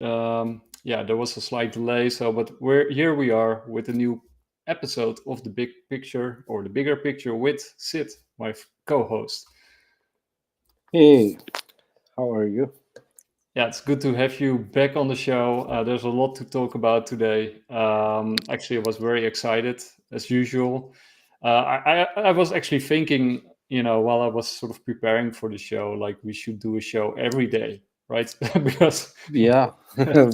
there was a slight delay. But we are with a new episode of the Big Picture, or the Bigger Picture, with Sid, my co-host. Hey, how are you? Yeah, it's good to have you back on the show. There's a lot to talk about today. Actually, I was very excited as usual. I was actually thinking, while I was sort of preparing for the show, like we should do a show every day, right? Because Yeah. To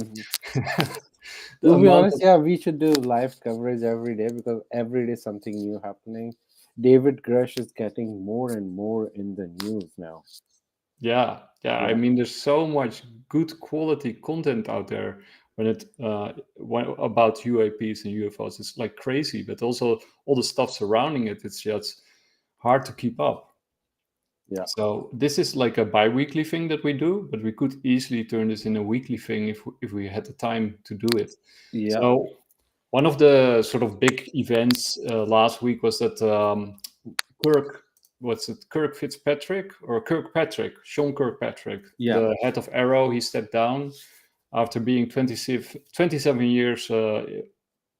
the be amount honest, of yeah, we should do live coverage every day because every day something new happening. David Grusch is getting more and more in the news now. yeah. I Yeah. mean, there's so much good quality content out there about UAPs and UFOs. It's like crazy, but also all the stuff surrounding it. It's just hard to keep up. Yeah. So this is like a bi-weekly thing that we do, but we could easily turn this in a weekly thing if we had the time to do it. Yeah. So one of the sort of big events last week was that Kirk, what's it, Kirk Fitzpatrick or Kirkpatrick, Sean Kirkpatrick, Yeah. the head of AARO, he stepped down after being 27 years,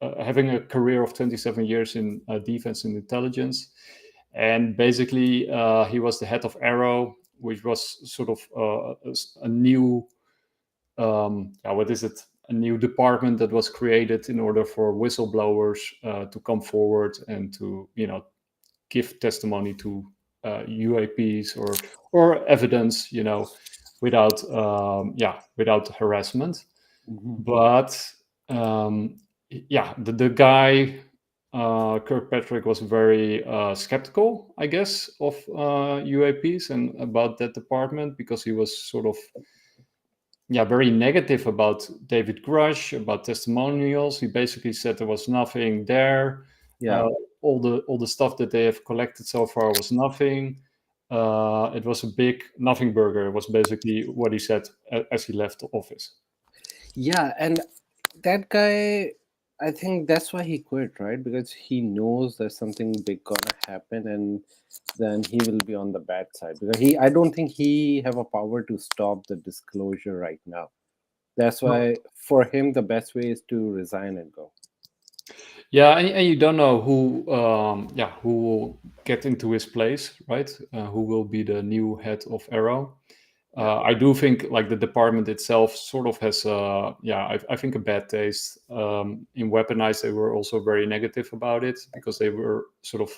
having a career of 27 years in defense and intelligence. And basically, he was the head of AARO, which was sort of a new, what is it? A new department that was created in order for whistleblowers to come forward and to, give testimony to UAPs or evidence, without without harassment. Mhm. But the guy Kirkpatrick was very skeptical, I guess, of UAPs and about that department, because he was sort of very negative about David Grusch, about testimonials. He basically said there was nothing there. Yeah. Uh, all the stuff that they have collected so far was nothing. It was a big nothing burger. Was basically what he said as he left the office. Yeah. And that guy, I think that's why he quit, right? Because he knows there's something big gonna happen, and then he will be on the bad side. Because I don't think he have a power to stop the disclosure right now. That's why for him the best way is to resign and go. Yeah, and you don't know who will get into his place, right? Who will be the new head of Arrow? Yeah. I do think like the department itself sort of has, I think a bad taste. In Weaponized, they were also very negative about it because they were sort of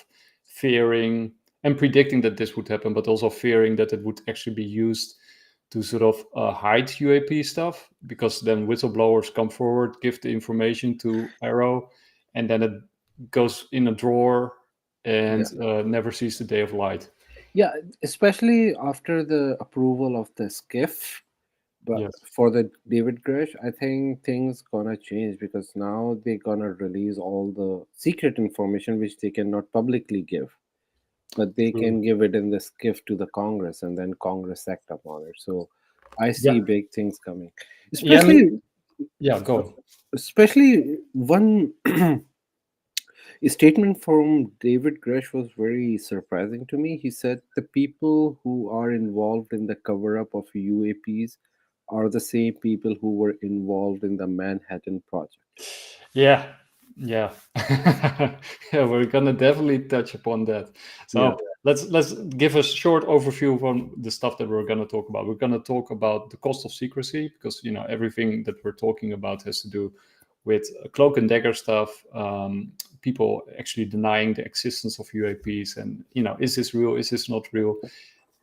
fearing and predicting that this would happen, but also fearing that it would actually be used to sort of hide UAP stuff, because then whistleblowers come forward, give the information to Arrow, and then it goes in a drawer and Yeah. never sees the day of light. Yeah, especially after the approval of the SCIF, but Yes. for the David Grush, I think things gonna change because now they're gonna release all the secret information which they cannot publicly give, but they True. can give it in the SCIF to the Congress, and then Congress act upon it. So I see Yeah. big things coming, Yeah. especially Yeah. Go. especially one a statement from David Grush was very surprising to me. He said the people who are involved in the cover up of UAPs are the same people who were involved in the Manhattan Project. Yeah. Yeah. Yeah. We're gonna definitely touch upon that. Yeah, So let's give a short overview on the stuff that we're gonna talk about. We're gonna talk about the cost of secrecy, because everything that we're talking about has to do with cloak and dagger stuff. People actually denying the existence of UAPs, and is this real? Is this not real?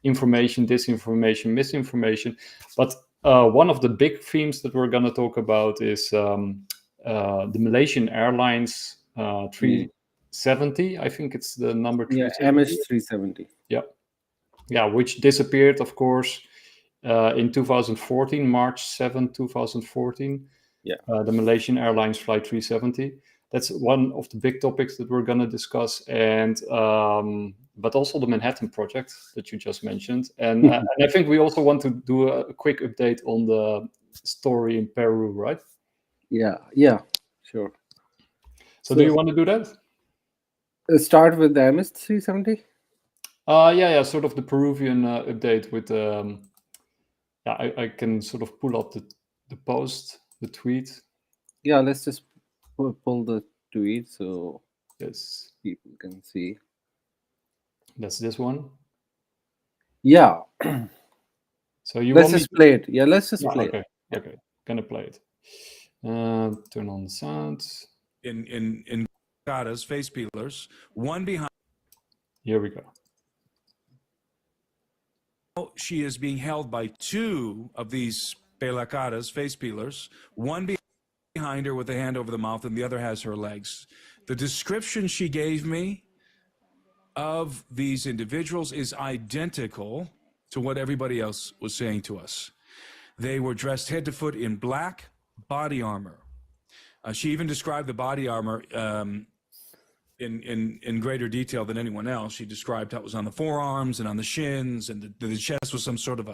Information, disinformation, misinformation. But one of the big themes that we're going to talk about is the Malaysian Airlines mm. 370. I think it's the number Yeah, 370. MS-370. Yeah, yeah, which disappeared, of course, in 2014, March 7, 2014. Yeah, The Malaysian Airlines Flight 370. That's one of the big topics that we're going to discuss, and but also the Manhattan Project that you just mentioned, and I think we also want to do a quick update on the story in Peru, right? yeah, yeah, sure. So, do So you want to do that? start with the MS-370. Yeah, sort of the Peruvian update with. Yeah, I can sort of pull up the post, the tweet. Yeah, let's just pull the tweet so Yes, people can see. that's this one. Yeah, So you let's want me just play it. Yeah, let's just Yeah, play okay, it. okay, gonna play it. Turn on the sound. In Kata's face peelers, one behind. Here we go. She is being held by two of these pelacadas, face peelers, one behind her with a hand over the mouth and the other has her legs. The description she gave me of these individuals is identical to what everybody else was saying to us. They were dressed head to foot in black body armor. She even described the body armor in greater detail than anyone else. She described how it was on the forearms and on the shins, and the chest was some sort of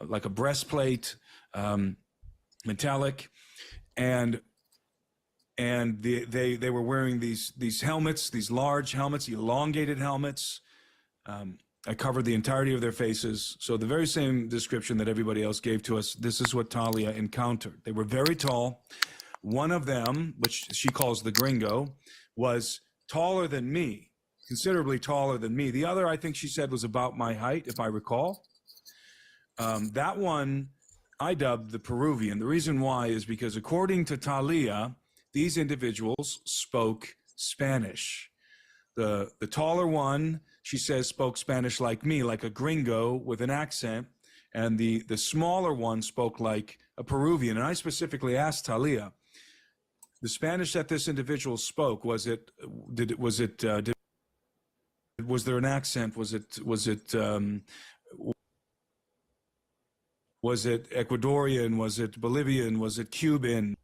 like a breastplate, metallic, and they were wearing these helmets, these large helmets, elongated helmets. I covered the entirety of their faces. So the very same description that everybody else gave to us, this is what Talia encountered. They were very tall. One of them, which she calls the gringo, was taller than me, considerably taller than me. The other, I think she said, was about my height, if I recall. That one I dubbed the Peruvian. The reason why is because according to Talia, these individuals spoke Spanish. The taller one, she says, spoke Spanish like me, like a gringo with an accent, and the smaller one spoke like a Peruvian. And I specifically asked Talia, the Spanish that this individual spoke, was there an accent? Was it Ecuadorian? Was it Bolivian? Was it Cuban?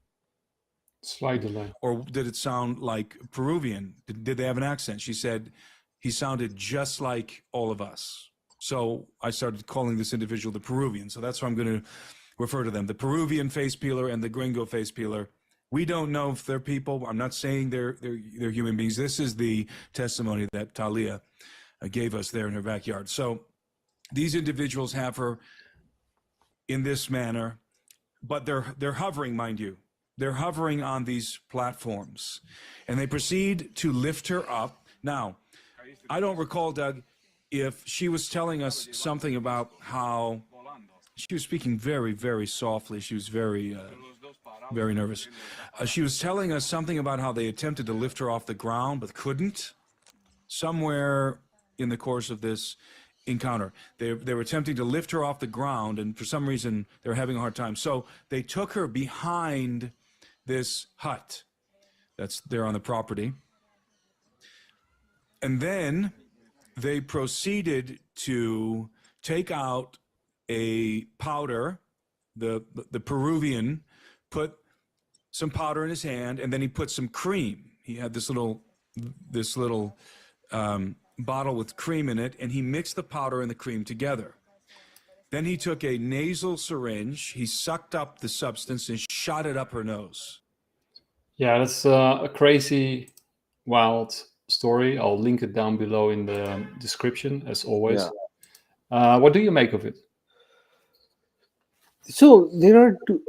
Slight delay. Or did it sound like Peruvian? Did they have an accent? She said he sounded just like all of us. So I started calling this individual the Peruvian. So that's how I'm going to refer to them. The Peruvian face peeler and the gringo face peeler. We don't know if they're people. I'm not saying they're human beings. This is the testimony that Talia gave us there in her backyard. So these individuals have her in this manner, but they're hovering, mind you. They're hovering on these platforms, and they proceed to lift her up. Now, I don't recall, Doug, if she was telling us something about how she was speaking very, very softly. She was very nervous. She was telling us something about how they attempted to lift her off the ground but couldn't. Somewhere in the course of this encounter, they were attempting to lift her off the ground, and for some reason they were having a hard time. So they took her behind this hut that's there on the property, and then they proceeded to take out a powder. The Peruvian put some powder in his hand, and then he put some cream. He had this little bottle with cream in it, and he mixed the powder and the cream together. Then he took a nasal syringe, he sucked up the substance and shot it up her nose. Yeah, that's a crazy, wild story. I'll link it down below in the description, as always. Yeah. What do you make of it? So there are two.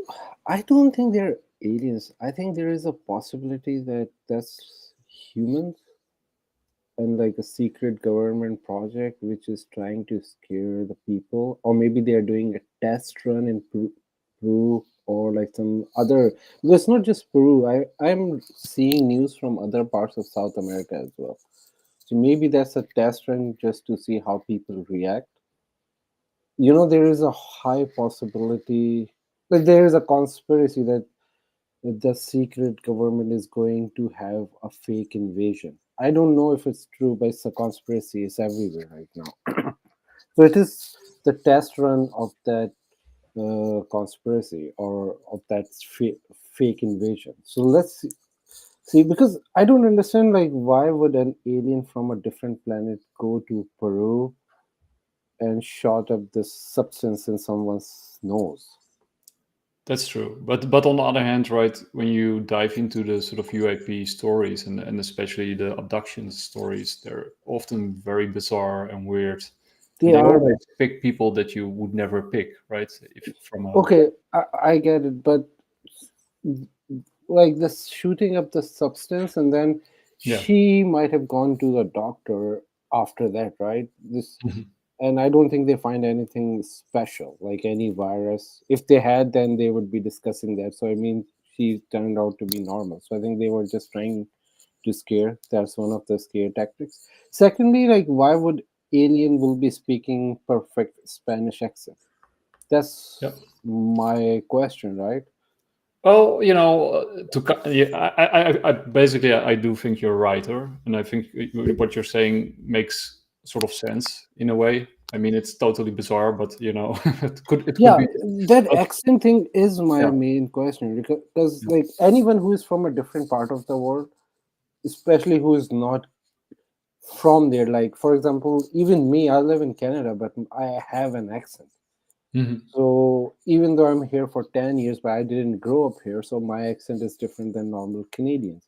I don't think they're aliens. I think there is a possibility that that's humans and like a secret government project which is trying to scare the people, or maybe they are doing a test run in Peru or like some other. Because it's not just Peru. I'm seeing news from other parts of South America as well. So maybe that's a test run just to see how people react. There is a high possibility, like there is a conspiracy that the secret government is going to have a fake invasion. I don't know if it's true, but it's a conspiracy. It's everywhere right now. So it is the test run of that conspiracy or of that fake invasion. So let's see, because I don't understand, like, why would an alien from a different planet go to Peru and shot up this substance in someone's nose? That's true, but on the other hand, right, when you dive into the sort of UAP stories and especially the abduction stories, they're often very bizarre and weird. They They are always pick people that you would never pick, right? If from a okay. I get it, but like this shooting up the substance, and then yeah. she might have gone to the doctor after that, right? This, Mhm. and I don't think they find anything special, like any virus. If they had, then they would be discussing that. So I mean, she turned out to be normal. So I think they were just trying to scare. That's one of the scare tactics. Secondly, like why would alien will be speaking perfect Spanish accent? Yeah. That's my question, right? Well, yeah, I basically I do think you're right, and I think what you're saying makes sort of sense in a way. I mean, it's totally bizarre, but it could Yeah, be. that But, accent thing is my yeah, main question, because like anyone who is from a different part of the world, especially who is not from there, like for example, even me, I live in Canada, but I have an accent. Mhm. So even though I'm here for 10 years, but I didn't grow up here, so my accent is different than normal Canadians.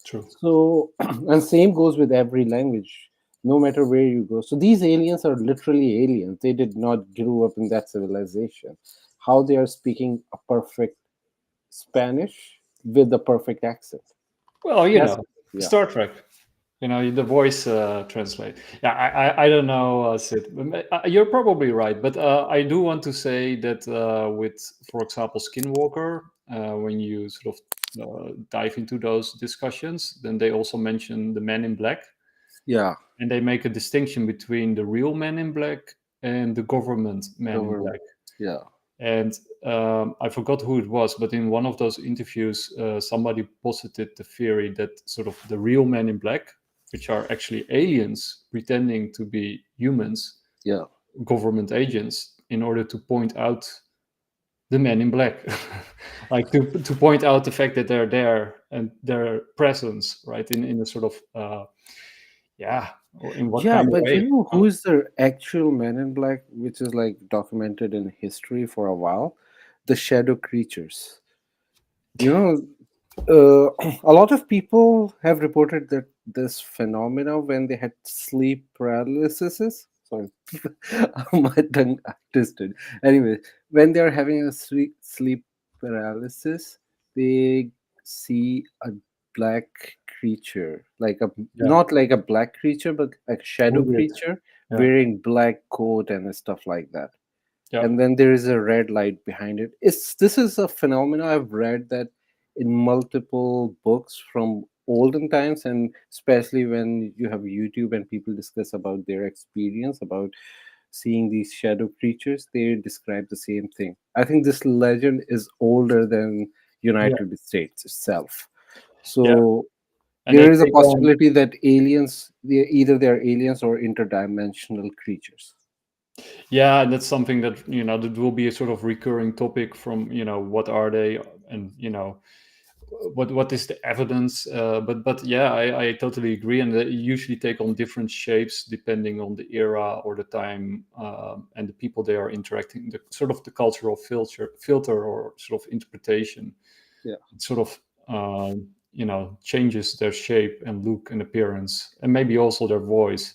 True. So, and same goes with every language, no matter where you go. So these aliens are literally aliens. They did not grow up in that civilization. How they are speaking a perfect Spanish with the perfect accent. Well, That's yeah. Star Trek. The voice translate. Yeah, I don't know, Sid. You're probably right, but I do want to say that with, for example, Skinwalker, when you sort of dive into those discussions, then they also mention the Men in Black, Yeah. and they make a distinction between the real Men in Black and the government Men in Government. Black. Yeah. And I forgot who it was, but in one of those interviews, somebody posited the theory that sort of the real Men in Black, which are actually aliens pretending to be humans, Yeah. government agents, in order to point out the Men in Black, like to point out the fact that they're there and their presence, right, in a sort of yeah, or in what Yeah, kind of but way? you know who is the actual Men in Black, which is like documented in history for a while? The shadow creatures. You know, a lot of people have reported that this phenomena when they had sleep paralysis. Sorry, my tongue twisted. Anyway, when they are having a sleep paralysis, they see a black creature, like a Yeah. not like a black creature, but like shadow Oh, weird. creature Yeah. wearing black coat and stuff like that. Yeah. And then there is a red light behind it. It's This is a phenomenon. I've read that in multiple books from olden times, and especially when you have YouTube and people discuss about their experience about seeing these shadow creatures, they describe the same thing. I think this legend is older than Yeah. United States itself. Yeah. So And they there is a take on. possibility that aliens, either they're aliens or interdimensional creatures. Yeah, and that's something that that will be a sort of recurring topic from what are they, and what is the evidence. But yeah, I totally agree, and they usually take on different shapes depending on the era or the time, and the people they are interacting. The sort of the cultural filter or sort of interpretation. Yeah. It sort of changes their shape and look and appearance, and maybe also their voice.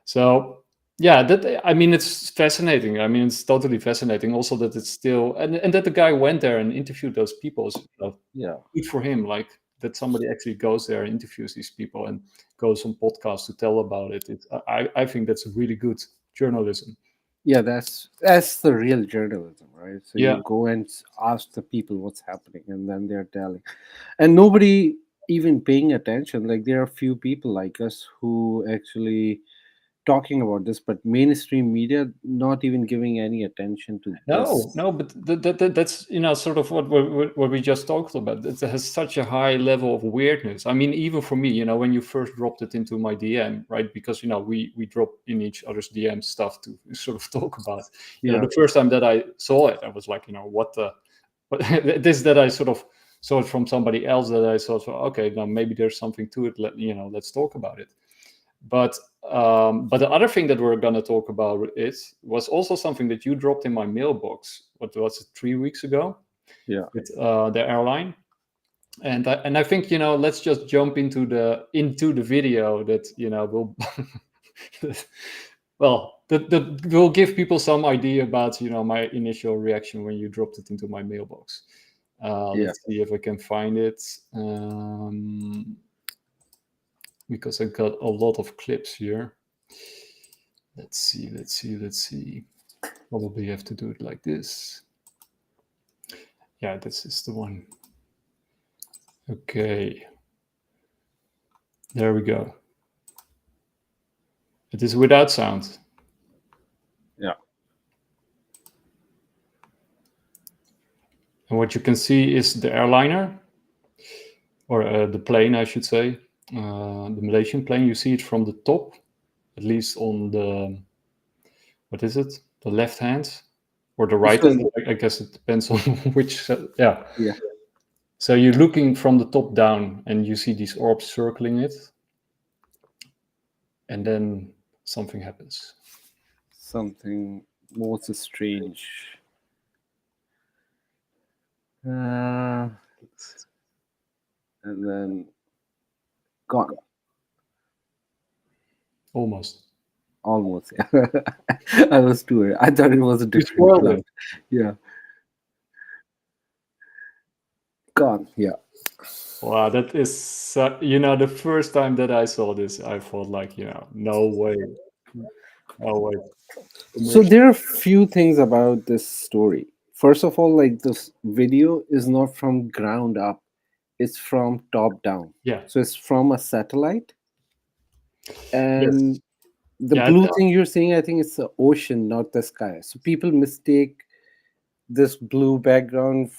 So yeah, that I mean, it's fascinating. I mean, it's totally fascinating. Also, that it's still and that the guy went there and interviewed those people is Yeah. good for him. Like that somebody actually goes there and interviews these people and goes on podcasts to tell about it. I think that's really good journalism. Yeah, that's the real journalism, right? So Yeah. you go and ask the people what's happening, and then they're telling, and nobody even paying attention. Like there are few people like us who actually talking about this, but mainstream media not even giving any attention to No, this. no, but that's sort of what we just talked about. It has such a high level of weirdness. I mean, even for me, when you first dropped it into my DM, right? Because we drop in each other's DM stuff to sort of talk about. Yeah, The first time that I saw it, I was like, what the, but this that I sort of saw it from somebody else that I saw. So okay, now maybe there's something to it. Let's talk about it. But the other thing that we're going to talk about was also something that you dropped in my mailbox. What was it, 3 weeks ago? yeah. With the airline, and I think let's just jump into the video that will Well, that will give people some idea about my initial reaction when you dropped it into my mailbox. Let's see if I can find it, because I got a lot of clips here. Let's see. Probably have to do it like this. Yeah, this is the one. Okay. There we go. It is without sound. Yeah. And what you can see is the airliner, or the plane, I should say, the Malaysian plane. You see it from the top, at least on the, what is it? The left hand or the right hand? I guess it depends on which. Yeah. So you're looking from the top down, and you see these orbs circling it, and then something happens. Something most strange. And then gone. Almost. Yeah. I was too early. I thought it was a different cloud. Yeah. Gone. Yeah. Wow, that is, the first time that I saw this, I thought like, no way. No way. So there are a few things about this story. First of all, like, this video is not from ground up. It's from top down. Yeah. So it's from a satellite. And the blue thing you're seeing, I think it's the ocean, not the sky. So people mistake this blue background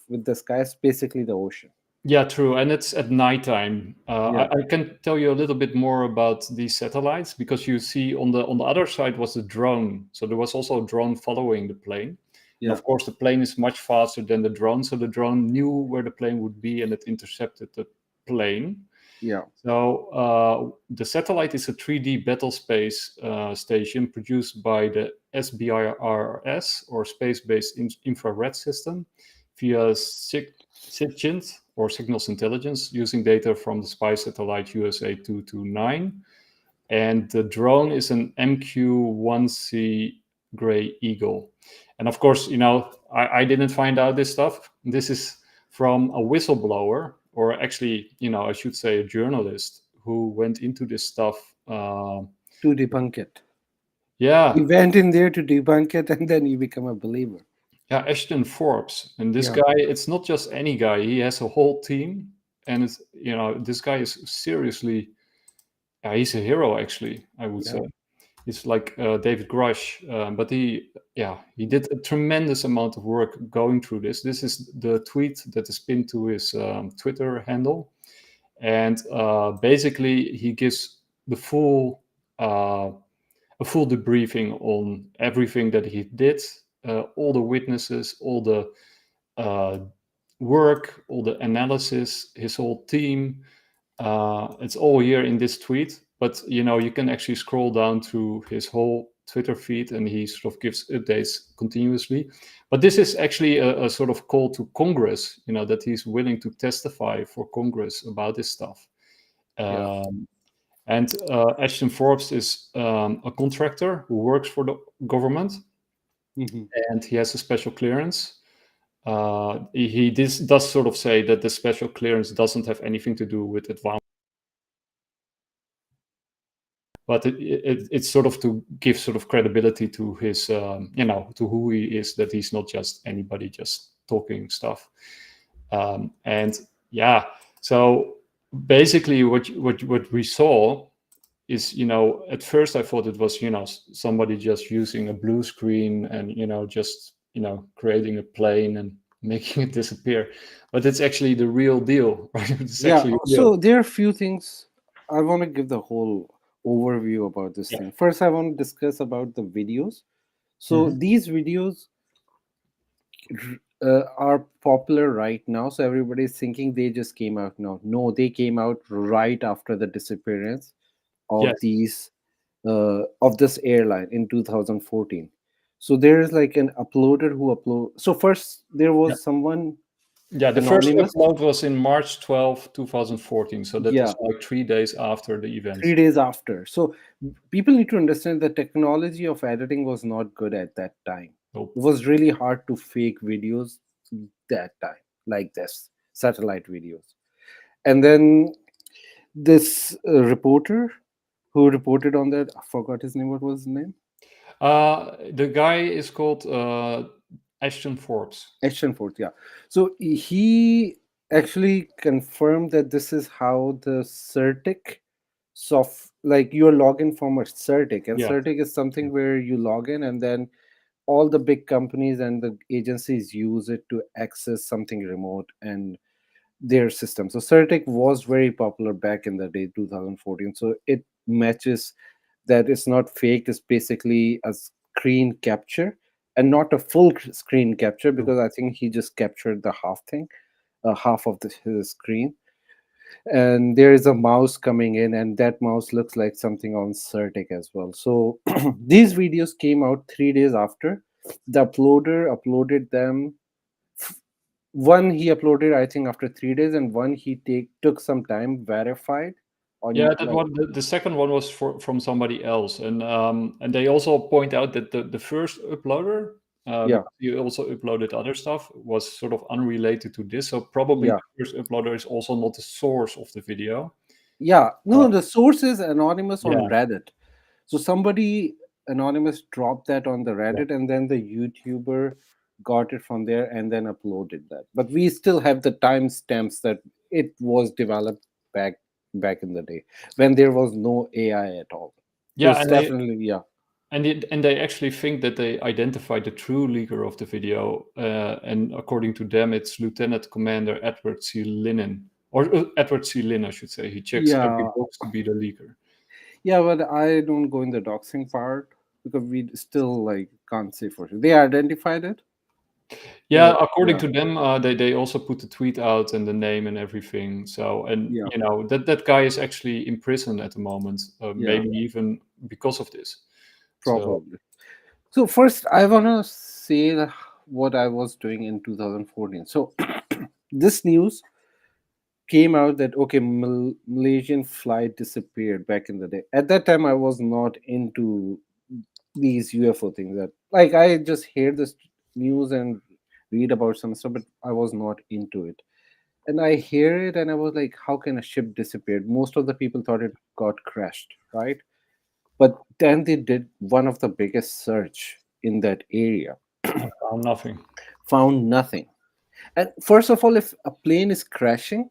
with the sky. It's basically the ocean. Yeah, true. And it's at nighttime. I can tell you a little bit more about these satellites, because you see on the other side was the drone. So there was also a drone following the plane. Yeah. And of course, the plane is much faster than the drone. So the drone knew where the plane would be, and it intercepted the plane. Yeah. So the satellite is a 3D battle space station produced by the SBIRS, or Space-Based Infrared System, via SIGINT, or Signals Intelligence, using data from the spy satellite USA 229. And the drone is an MQ-1C Grey Eagle. And of course, I didn't find out this stuff. This is from a whistleblower, or actually, I should say a journalist, who went into this stuff to debunk it. Yeah. He went in there to debunk it, and then he became a believer. Yeah, Ashton Forbes. And this guy, it's not just any guy. He has a whole team. And it's, this guy is seriously, he's a hero, actually, I would say. It's like David Grusch, but he did a tremendous amount of work going through this. This is the tweet that is pinned to his Twitter handle. And basically, he gives the full debriefing on everything that he did, all the witnesses, all the work, all the analysis, his whole team. It's all here in this tweet, but you can actually scroll down through his whole Twitter feed, and he sort of gives updates continuously. But this is actually a sort of call to Congress, that he's willing to testify for Congress about this stuff. And Ashton Forbes is a contractor who works for the government, and he has a special clearance. He does sort of say that the special clearance doesn't have anything to do with advanced, but it's sort of to give sort of credibility to his, to who he is, that he's not just anybody just talking stuff. So basically what we saw is, at first I thought it was, somebody just using a blue screen and, just, creating a plane and making it disappear. But it's actually the real deal, right? So there are a few things. I want to give the whole overview about this thing. First, I want to discuss about the videos. So these videos are popular right now. So everybody's thinking they just came out now. No, they came out right after the disappearance of this airline in 2014. So there is like an uploader who upload. So first there was someone Yeah, the first anonymous. upload was in March 12, 2014. So that Yeah. is like 3 days after the event. 3 days after. So people need to understand the technology of editing was not good at that time. Nope. It was really hard to fake videos that time, like this satellite videos. And then this reporter who reported on that, I forgot his name. What was his name? The guy is called Ashton Forbes. Ashton Forbes, yeah. So he actually confirmed that this is how the CERTIC like your login from a CERTIC, and Yeah. CERTIC is something where you log in and then all the big companies and the agencies use it to access something remote and their system. So CERTIC was very popular back in the day, 2014. So it matches that it's not fake, it's basically a screen capture and not a full screen capture, because I think he just captured the half of his screen. And there is a mouse coming in, and that mouse looks like something on CERTIC as well. So these videos came out 3 days after. The uploader uploaded them. One he uploaded, I think, after 3 days, and one he took some time, verified on Yeah, that like, one. The second one was from somebody else, and they also point out that the first uploader, yeah, you also uploaded other stuff, was sort of unrelated to this. So probably yeah, the first uploader is also not the source of the video. yeah. No, Uh, the source is anonymous on yeah, Reddit. So somebody anonymous dropped that on the yeah, Reddit, and then the YouTuber got it from there and then uploaded that. But we still have the timestamps that it was developed back in the day when there was no AI at all. So yeah, it's definitely, yeah. and they actually think that they identified the true leaker of the video, and according to them, it's Lieutenant Commander Edward C. Lynn, or Edward C. Lynn, I should say. He checks every Yeah, box to be the leaker. yeah, but I don't go in the doxing part because we still like can't say for sure. They identified it, Yeah, but according yeah, to them, they also put the tweet out and the name and everything. So, and yeah, you know that guy is actually in prison at the moment, yeah, maybe even because of this. So, probably. So first, I wanna say what I was doing in 2014. So this news came out that okay, Malaysian flight disappeared back in the day. At that time, I was not into these UFO things. That like I just hear this news and read about some stuff, but I was not into it. And I hear it, and I was like, "How can a ship disappear?" Most of the people thought it got crashed, right? But then they did one of the biggest search in that area, I found nothing. found nothing. And first of all, if a plane is crashing,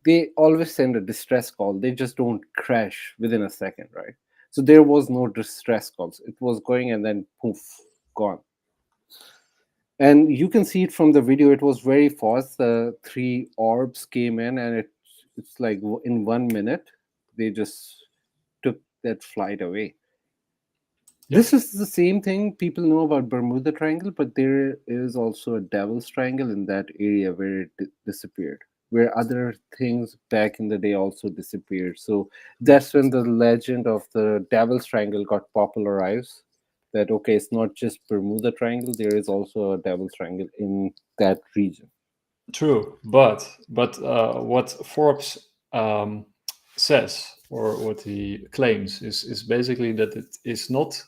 they always send a distress call. They just don't crash within a second, right? So there was no distress calls. It was going and then poof, gone. And you can see it from the video. It was very fast. The three orbs came in, and it's like in 1 minute they just took that flight away. Yep. This is the same thing people know about Bermuda Triangle, but there is also a Devil's Triangle in that area where it disappeared, where other things back in the day also disappeared. So that's when the legend of the Devil's Triangle got popularized. That okay, it's not just Bermuda Triangle, there is also a Devil's Triangle in that region. True, but what Forbes says, or what he claims, is basically that it is not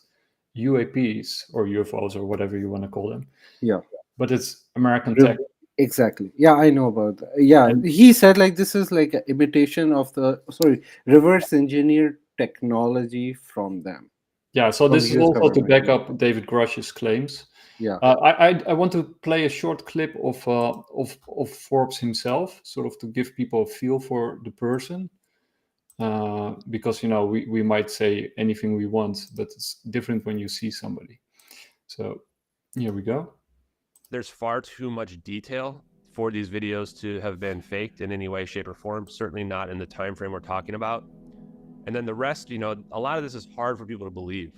UAPs or UFOs or whatever you want to call them, Yeah. but it's American tech. Exactly. Yeah, I know about that. Yeah, And he said like this is like an imitation of the reverse engineered technology from them, yeah, so from this the is US also to government. back Yeah. up David Grusch's claims. Yeah. I want to play a short clip of Forbes himself, sort of to give people a feel for the person, because you know we might say anything we want, but it's different when you see somebody. So here we go. There's far too much detail for these videos to have been faked in any way, shape, or form. Certainly not in the time frame we're talking about. And then the rest, you know, a lot of this is hard for people to believe.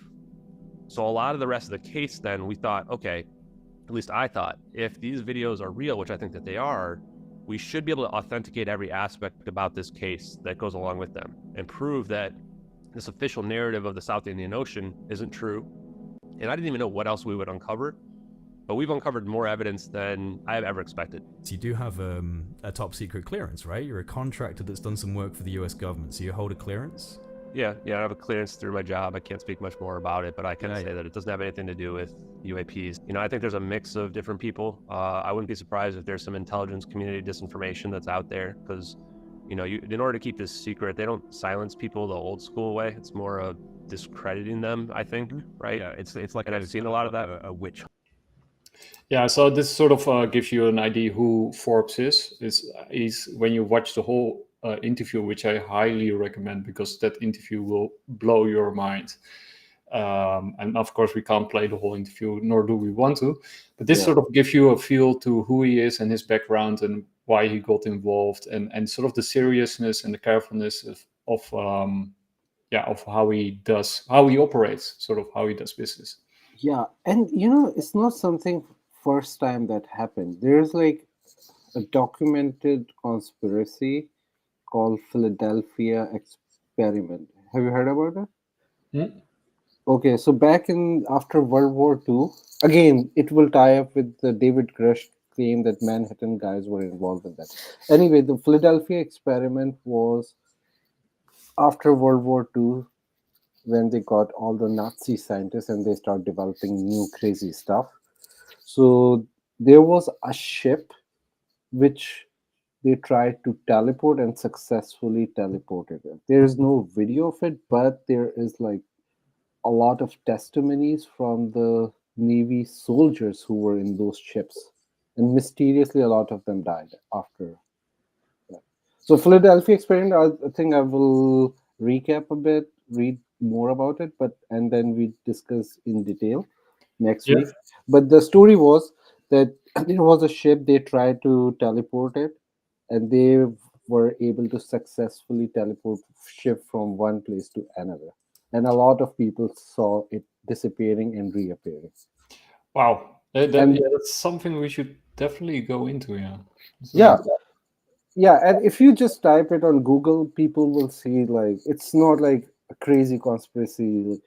So a lot of the rest of the case, then we thought, okay, at least I thought, if these videos are real, which I think that they are, we should be able to authenticate every aspect about this case that goes along with them and prove that this official narrative of the South Indian Ocean isn't true. And I didn't even know what else we would uncover. But we've uncovered more evidence than I have ever expected. So you do have a top secret clearance, right? You're a contractor that's done some work for the US government, so you hold a clearance? Yeah, I have a clearance through my job. I can't speak much more about it, but I can say that it doesn't have anything to do with UAPs. I think there's a mix of different people. I wouldn't be surprised if there's some intelligence community disinformation that's out there, because, in order to keep this secret, they don't silence people the old school way. It's more of discrediting them, I think, right? Yeah, it's like, and I've seen a lot of that. a witch. Yeah, so this sort of gives you an idea who Forbes is. Is when you watch the whole interview, which I highly recommend, because that interview will blow your mind. And of course, we can't play the whole interview, nor do we want to. But this sort of gives you a feel to who he is and his background and why he got involved, and sort of the seriousness and the carefulness of how he operates, sort of how he does business. Yeah, and it's not something first time that happened. There's like a documented conspiracy called Philadelphia Experiment. Have you heard about it? Okay, so after World War II, again, it will tie up with the David Grusch claim that Manhattan guys were involved in that. Anyway, the Philadelphia Experiment was after World War II, when they got all the Nazi scientists and they start developing new crazy stuff. So there was a ship which they tried to teleport and successfully teleported it. There is no video of it, but there is like a lot of testimonies from the Navy soldiers who were in those ships. And mysteriously, a lot of them died after that. So Philadelphia Experiment, I think I will recap a bit, read more about it, and then we discuss in detail next week. But the story was that it was a ship, they tried to teleport it, and they were able to successfully teleport ship from one place to another. And a lot of people saw it disappearing and reappearing. Wow. That's something we should definitely go into, Yeah, and if you just type it on Google, people will see, like, it's not like a crazy conspiracy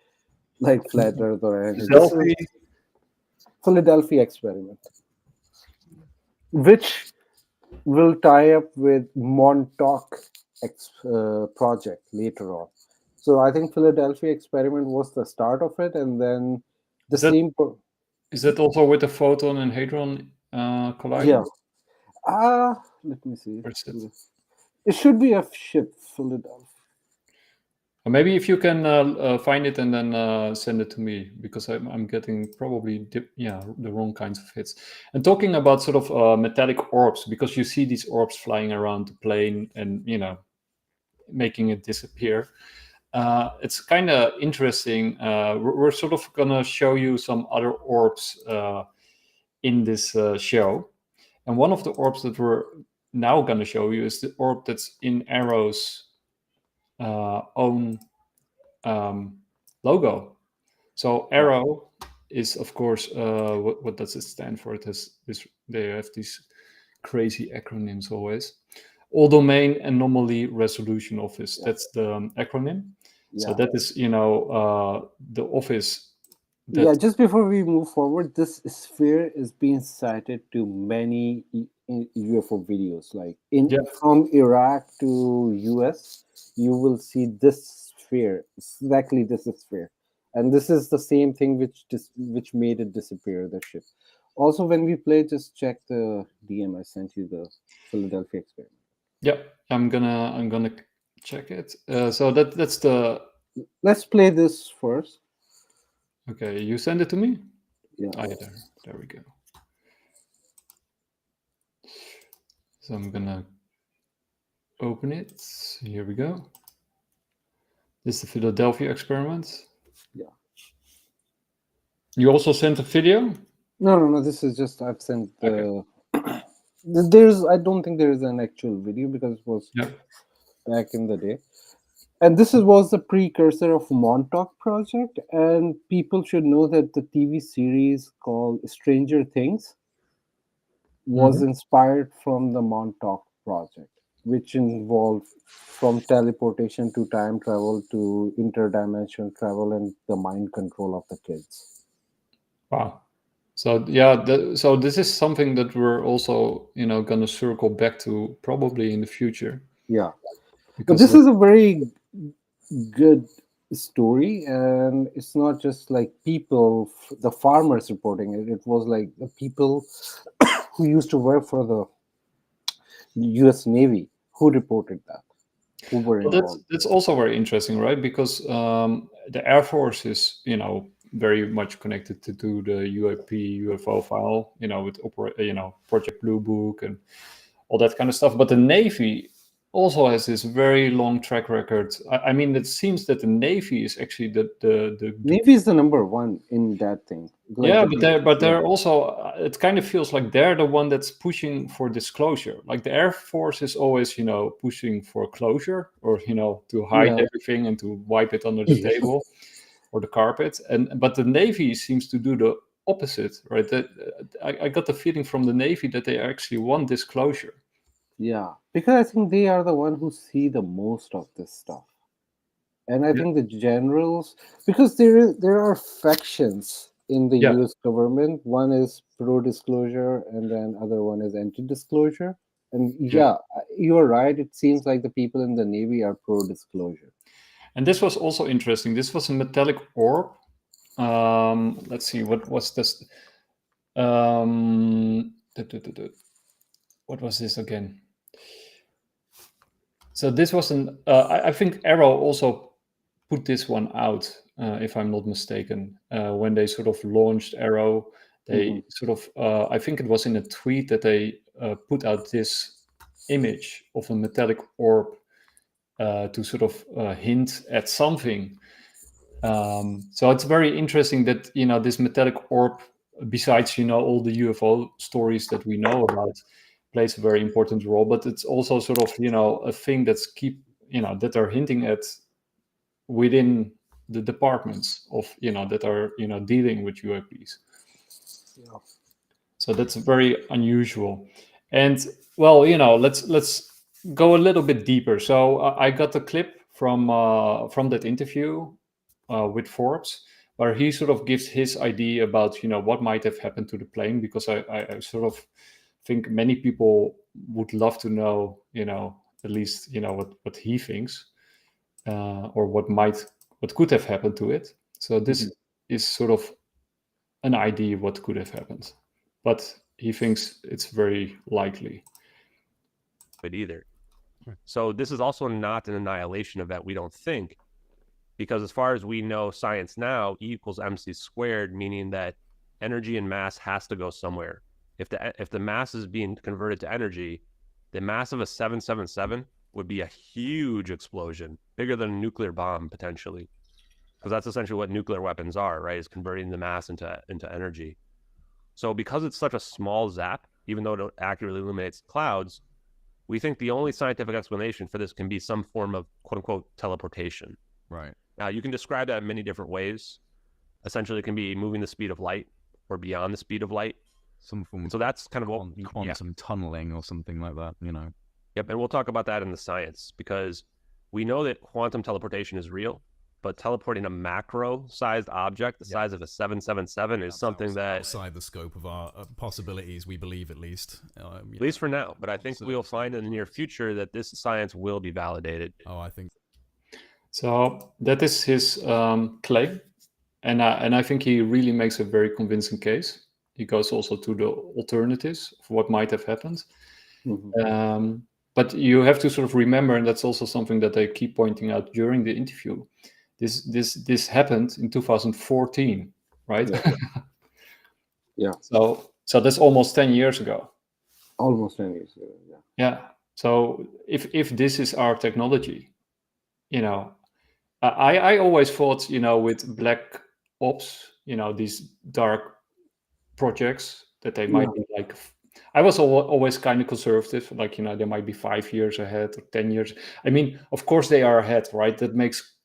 like Flat Earth or anything. This is Philadelphia Experiment, which will tie up with Montauk project later on. So I think Philadelphia Experiment was the start of it, and then is that also with the photon and hadron colliding? Yeah. Let me see. It? It should be a ship, Philadelphia. Maybe if you can find it and then send it to me, because I'm getting probably the wrong kinds of hits. And talking about sort of metallic orbs, because you see these orbs flying around the plane and making it disappear. It's kind of interesting. We're sort of gonna show you some other orbs in this show, and one of the orbs that we're now gonna show you is the orb that's in AARO's own logo. So AARO is, of course, what does it stand for? They have these crazy acronyms always. All Domain Anomaly Resolution Office. That's the acronym. Yeah. So that is, the office. Just before we move forward, this sphere is being cited to many UFO videos. Like from Iraq to US, you will see this sphere, exactly this sphere. And this is the same thing which made it disappear, the ship. Also, when we play, just check the DM I sent you, the Philadelphia Experiment. Yeah, I'm gonna check it. So that's the. Let's play this first. Okay, you send it to me. Yeah. There we go. So I'm gonna open it. Here we go. This is the Philadelphia Experiment. Yeah. You also sent a video? No. This is just I've sent the. Okay. I don't think there is an actual video because it was back in the day. And this was the precursor of Montauk Project. And people should know that the TV series called Stranger Things was inspired from the Montauk Project, which involved from teleportation to time travel to interdimensional travel and the mind control of the kids. Wow. So yeah, so this is something that we're also, going to circle back to probably in the future. Yeah. But Because this is a very good story, and it's not just like people, the farmers reporting it. It was like the people who used to work for the U.S. Navy who reported that, who were well, involved. that's also very interesting, right? Because the Air Force is, very much connected to the UFO file, with Project Blue Book and all that kind of stuff. But the Navy also has this very long track record. I mean, it seems that the Navy is actually the Navy is the number one in that thing. Like yeah, the- but they're also. It kind of feels like they're the one that's pushing for disclosure. Like the Air Force is always, pushing for closure, or to hide Yeah. everything and to wipe it under the table or the carpet. But the Navy seems to do the opposite, right? That I got the feeling from the Navy that they actually want disclosure. Yeah, because I think they are the one who see the most of this stuff, and I Yeah. think the generals, because there are factions in the Yeah. U.S. government. One is pro-disclosure, and then other one is anti-disclosure. And Yeah. you are right. It seems like the people in the Navy are pro-disclosure. And this was also interesting. This was a metallic orb. Let's see, what was this? What was this again? So this was I think AARO also put this one out, if I'm not mistaken. When they sort of launched AARO, they sort of, I think it was in a tweet that they put out this image of a metallic orb to sort of hint at something. So it's very interesting that, this metallic orb, besides, all the UFO stories that we know about, plays a very important role, but it's also sort of, a thing that's that are hinting at within the departments of, that are, dealing with UAPs. Yeah. So that's very unusual. And well, let's go a little bit deeper. So I got a clip from that interview with Forbes, where he sort of gives his idea about what might have happened to the plane, because I sort of think many people would love to know, at least what he thinks, or what could have happened to it. So this is sort of an idea what could have happened, but he thinks it's very likely. But either. So this is also not an annihilation event, we don't think, because as far as we know, science now, E equals mc squared, meaning that energy and mass has to go somewhere. If the mass is being converted to energy, the mass of a 777 would be a huge explosion, bigger than a nuclear bomb potentially, because that's essentially what nuclear weapons are, right? Is converting the mass into energy. So because it's such a small zap, even though it accurately illuminates clouds, we think the only scientific explanation for this can be some form of quote unquote teleportation. Right. Now, you can describe that in many different ways. Essentially, it can be moving the speed of light or beyond the speed of light. Some form So that's kind of what quantum tunneling or something like that, Yep, and we'll talk about that in the science, because we know that quantum teleportation is real, but teleporting a macro-sized object the size of a 777 is something that outside the scope of our possibilities, we believe, at least. At least for now. But I think we'll find in the near future that this science will be validated. Oh, I think so. That is his claim, and I think he really makes a very convincing case. He goes also to the alternatives of what might have happened. But you have to sort of remember, and that's also something that they keep pointing out during the interview. This happened in 2014, right? Yeah. So that's almost 10 years ago. Almost 10 years ago. Yeah. Yeah. So if this is our technology, I always thought, with black ops, these dark projects, that they might be like. I was always kind of conservative, like, they might be 5 years ahead or 10 years. I mean, of course they are ahead, right? That makes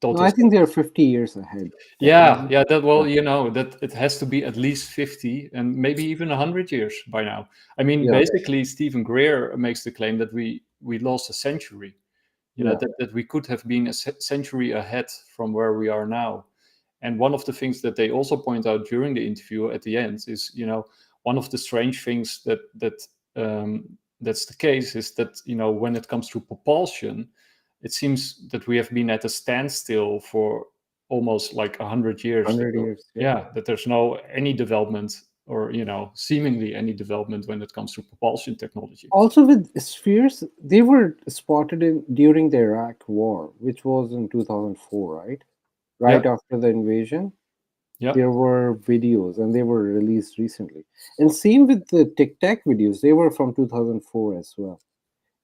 total No, I think they're 50 years ahead. Yeah, that it has to be at least 50 and maybe even 100 years by now. I mean, basically, Stephen Greer makes the claim that we lost a century. That we could have been a century ahead from where we are now. And one of the things that they also point out during the interview at the end is, one of the strange things that's the case is that, when it comes to propulsion, it seems that we have been at a standstill for almost like 100 years. 100 years. Yeah, that there's no any development or, seemingly any development when it comes to propulsion technology. Also with spheres, they were spotted during the Iraq War, which was in 2004, right? Right after the invasion. Yeah. There were videos and they were released recently. And same with the Tic Tac videos, they were from 2004 as well.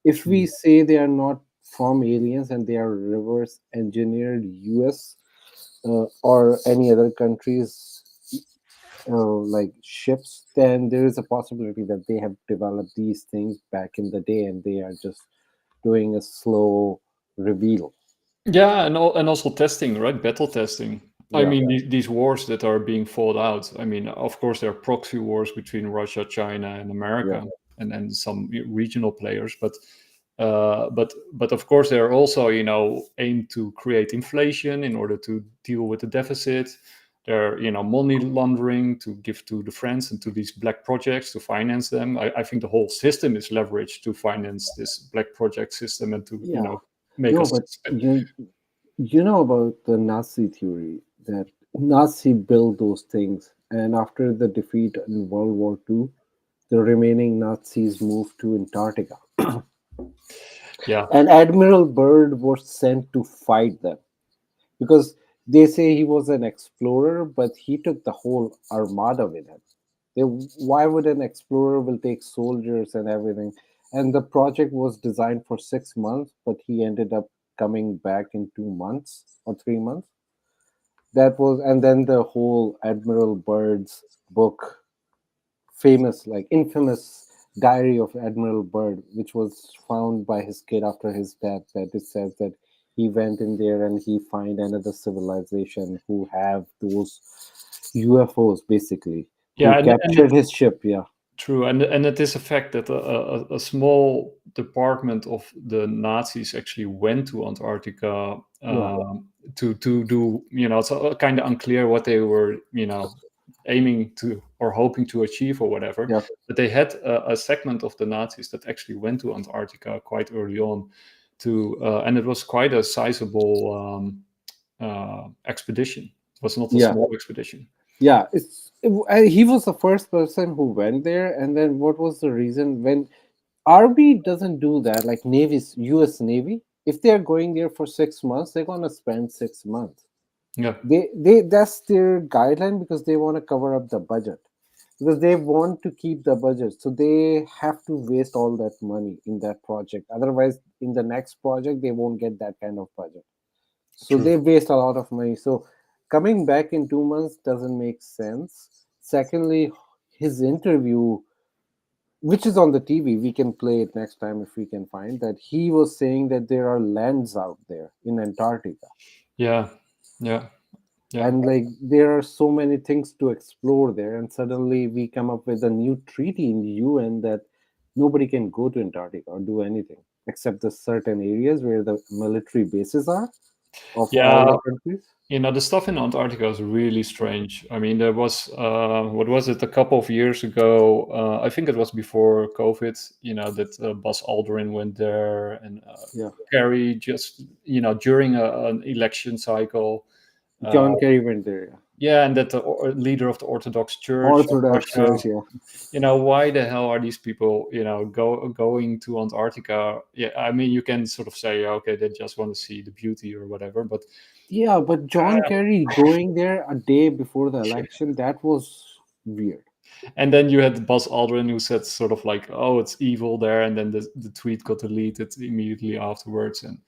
If we say they are not from aliens and they are reverse engineered US or any other countries like ships, then there is a possibility that they have developed these things back in the day and they are just doing a slow reveal. Yeah, and also testing, right? Battle testing. I Yeah. mean, these wars that are being fought out. I mean, of course, there are proxy wars between Russia, China, and America, and some regional players. But of course, they are also, aimed to create inflation in order to deal with the deficit. They're, money laundering to give to the friends and to these black projects to finance them. I think the whole system is leveraged to finance this black project system and to, make us. But you know about the Nazi theory that Nazi built those things, and after the defeat in World War II, the remaining Nazis moved to Antarctica. Yeah. And Admiral Byrd was sent to fight them because they say he was an explorer, but he took the whole armada with him. Why would an explorer will take soldiers and everything? And the project was designed for 6 months, but he ended up coming back in 2 months or 3 months. And then the whole Admiral Byrd's book, infamous Diary of Admiral Byrd, which was found by his kid after his death, that it says that he went in there and he find another civilization who have those UFOs basically. Yeah, who captured his ship. Yeah. True, and it is a fact that a small department of the Nazis actually went to Antarctica to do, it's kind of unclear what they were, aiming to or hoping to achieve or whatever. Yeah. But they had a segment of the Nazis that actually went to Antarctica quite early on, and it was quite a sizable expedition. It was not a small expedition. Yeah, he was the first person who went there. And then what was the reason? When Army doesn't do that, like US Navy, if they're going there for 6 months, they're gonna spend 6 months. Yeah, they that's their guideline because they want to cover up the budget, because they want to keep the budget, so they have to waste all that money in that project. Otherwise, in the next project, they won't get that kind of budget. So True. they waste a lot of money. So coming back in 2 months doesn't make sense. Secondly, his interview, which is on the TV, we can play it next time if we can find that, he was saying that there are lands out there in Antarctica. Yeah. And like there are so many things to explore there, and suddenly we come up with a new treaty in the UN that nobody can go to Antarctica or do anything except the certain areas where the military bases are of all the countries. The stuff in Antarctica is really strange. I mean, there was what was it, a couple of years ago? I think it was before COVID. That Buzz Aldrin went there, and Kerry just during an election cycle. John Kerry went there. Yeah, and that the leader of the Orthodox Church. Why the hell are these people, going to Antarctica? Yeah, I mean, you can sort of say, okay, they just want to see the beauty or whatever, but but John Kerry going there a day before the election, that was weird. And then you had Buzz Aldrin, who said sort of like, oh, it's evil there, and then the tweet got deleted immediately afterwards, and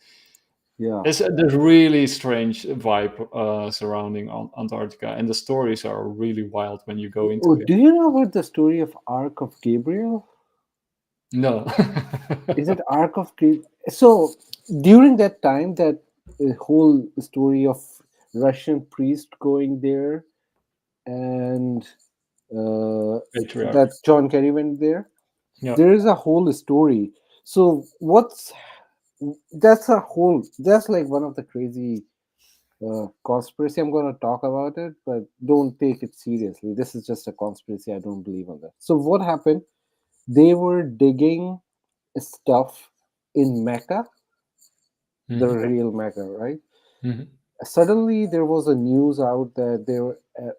there's really strange vibe surrounding Antarctica, and the stories are really wild when you go into it. Do you know about the story of Ark of Gabriel? No. Is it Ark of Gabriel? So during that time, that whole story of Russian priest going there, and that John Kerry went there, there is a whole story. So that's like one of the crazy conspiracy. I'm going to talk about it, but don't take it seriously. This is just a conspiracy. I don't believe on that. So what happened? They were digging stuff in Mecca, the real Mecca, right? Mhm. Suddenly there was a news out that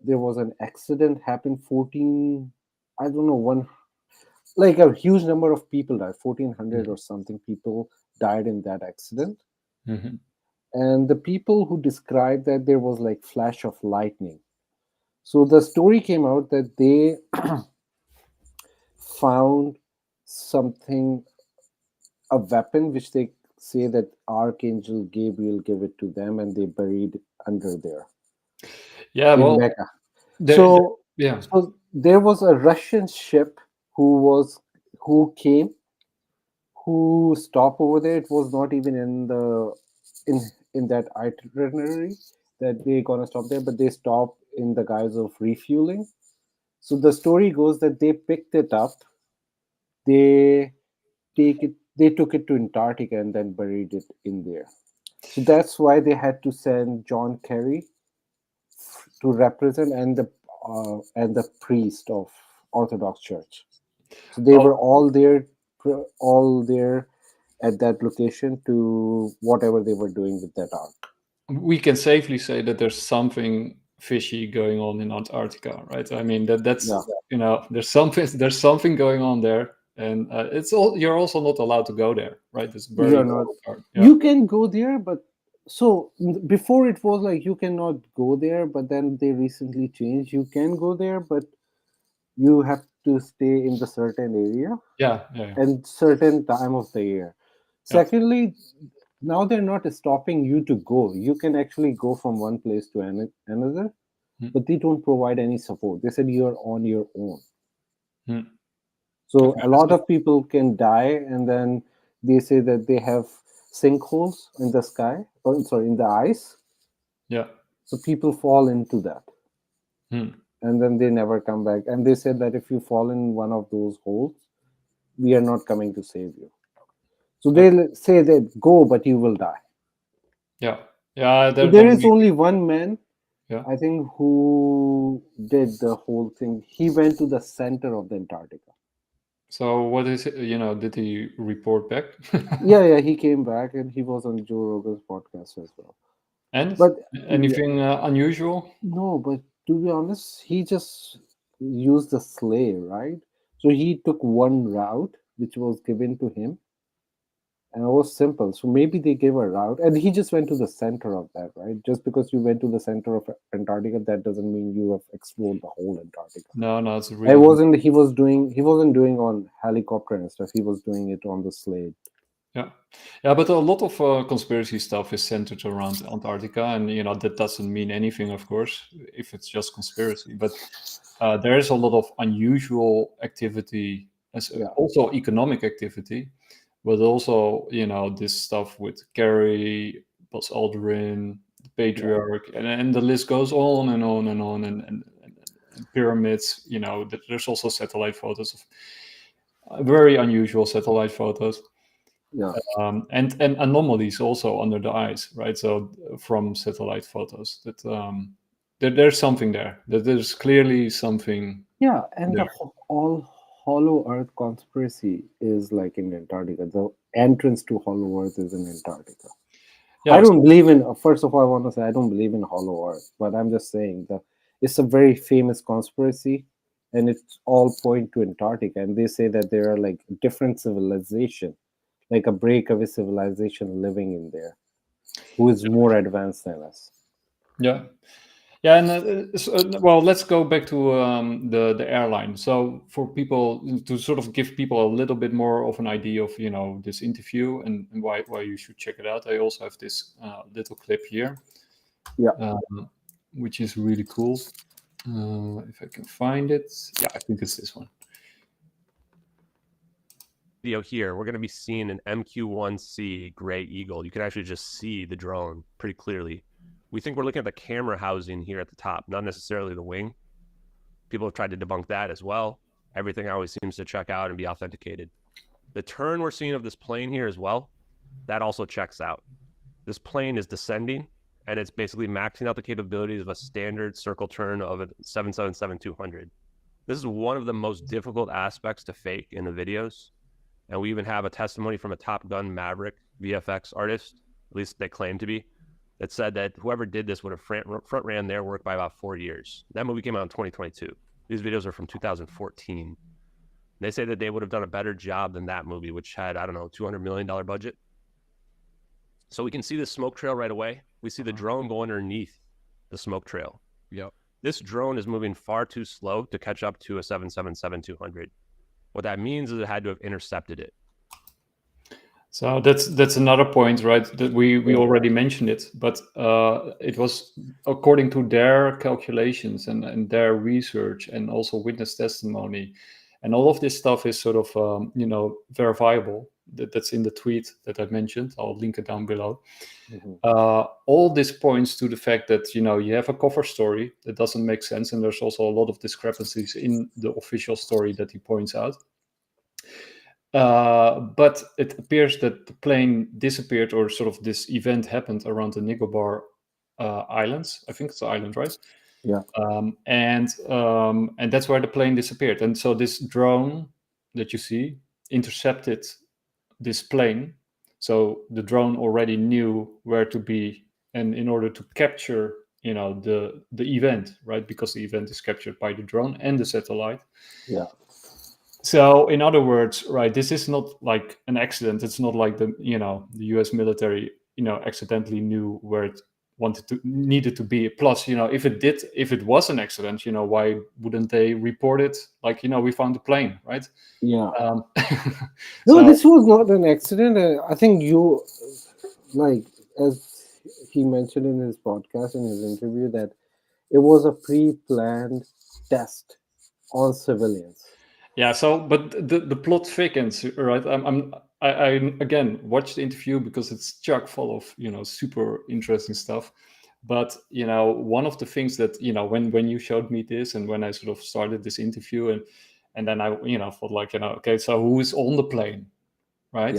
there was an accident happened. 14, I don't know, one, like a huge number of people died. 1,400 or something people died in that accident. Mhm. And the people who described that there was like flash of lightning. So the story came out that they found something, a weapon which they say that Archangel Gabriel gave it to them, and they buried under there Yeah, in well, Mecca. there, So, yeah. so there was a Russian ship who came, who stopped over there. It was not even in in that itinerary that they're gonna stop there, but they stopped in the guise of refueling. So the story goes that they picked it up, they they took it to Antarctica and then buried it in there. So that's why they had to send John Kerry to represent, and the priest of Orthodox Church. So they Oh, were all there at that location to whatever they were doing with that ark. we can safely say that there's something fishy going on in Antarctica, right? I mean, that's Yeah. there's something going on there, and you're also not allowed to go there, right? It's very You're not. hard. Yeah. You can go there, but so before it was like you cannot go there, but then they recently changed. You can go there, but you have to stay in the certain area Yeah, yeah, and certain time of the year. yeah. Secondly, now they're not stopping you to go. You can actually go from one place to another, Hmm. but they don't provide any support. They said you're on your own. Hmm. So Okay, a lot of people can die, and then they say that they have sinkholes in the sky, or sorry, in the ice. yeah. So people fall into that, Hmm. and then they never come back. And they said that if you fall in one of those holes, we are not coming to save you. So Okay. they say that go, but you will die. Yeah, yeah. So There, there then is we, only one man, yeah. I think, who did the whole thing. He went to the center of the Antarctica. So what is it? Did he report back? Yeah, he came back and he was on Joe Rogan's podcast as well. And But yeah, anything unusual? no, but to be honest, he just used the sleigh, right? So he took one route which was given to him, and it was simple. So maybe they gave a route, and he just went to the center of that, right? Just because you went to the center of Antarctica, that doesn't mean you have explored the whole Antarctica. No, it's I really. wasn't. He wasn't doing on helicopter and stuff. He was doing it on the sleigh. Yeah, yeah, but a lot of conspiracy stuff is centered around Antarctica, and that doesn't mean anything, of course, if it's just conspiracy. But there is a lot of unusual activity, Yeah, also economic activity, but also this stuff with Kerry, Buzz Aldrin, the Patriarch, and the list goes on and on and on, and pyramids. There's also satellite photos of very unusual satellite photos. yeah. And anomalies also under the ice, right? So from satellite photos, there's something there. That there's clearly something Yeah, and the there. all Hollow Earth conspiracy is like in Antarctica. The entrance to Hollow Earth is in Antarctica. I Yeah. don't believe in. First of all, I want to say I don't believe in Hollow Earth, but I'm just saying that it's a very famous conspiracy, and it's all point to Antarctica. And they say that there are like different civilization, like a breakaway civilization living in there, who is more advanced than us. Yeah. Yeah, and well, let's go back to the airline. So for people to sort of give people a little bit more of an idea of this interview and why you should check it out, I also have this little clip here, Yeah. which is really cool. If I can find it, yeah, I think it's this one. Video here, we're going to be seeing an MQ-1C Gray Eagle. You can actually just see the drone pretty clearly. We think we're looking at the camera housing here at the top, not necessarily the wing. People have tried to debunk that as well. Everything always seems to check out and be authenticated. The turn we're seeing of this plane here as well, that also checks out. This plane is descending and it's basically maxing out the capabilities of a standard circle turn of a 777-200. This is one of the most difficult aspects to fake in the videos. And we even have a testimony from a Top Gun Maverick VFX artist, at least they claim to be, that said that whoever did this would have front ran their work by about 4 years. That movie came out in 2022. These videos are from 2014. They say that they would have done a better job than that movie, which had, I don't know, $200 million budget. So we can see the smoke trail right away. We see the drone go underneath the smoke trail. Yep. This drone is moving far too slow to catch up to a 777-200. What that means is it had to have intercepted it. So that's another point, right? That we already mentioned it, but it was according to their calculations and their research and also witness testimony, and all of this stuff is sort of verifiable. That's in the tweet that I mentioned. I'll link it down below. All this points to the fact that you have a cover story that doesn't make sense, and there's also a lot of discrepancies in the official story that he points out. But it appears that the plane disappeared, or sort of this event happened around the Nicobar Islands. I think it's the island, right? Yeah. And that's where the plane disappeared. And so this drone that you see intercepted this plane. So the drone already knew where to be, and in order to capture, the event, right? Because the event is captured by the drone and the satellite. Yeah. So in other words, right, this is not like an accident. It's not like the US military, accidentally knew where it needed to be. Plus, if it was an accident, why wouldn't they report it? Like, we found the plane, right? Yeah. So, This was not an accident. I think as he mentioned in his podcast, in his interview, that it was a pre-planned test on civilians. yeah. So, but the plot thickens, right? I again watched the interview because it's chock full of super interesting stuff. But one of the things that when you showed me this, and when I sort of started this interview, and then I thought like okay, so who is on the plane, right?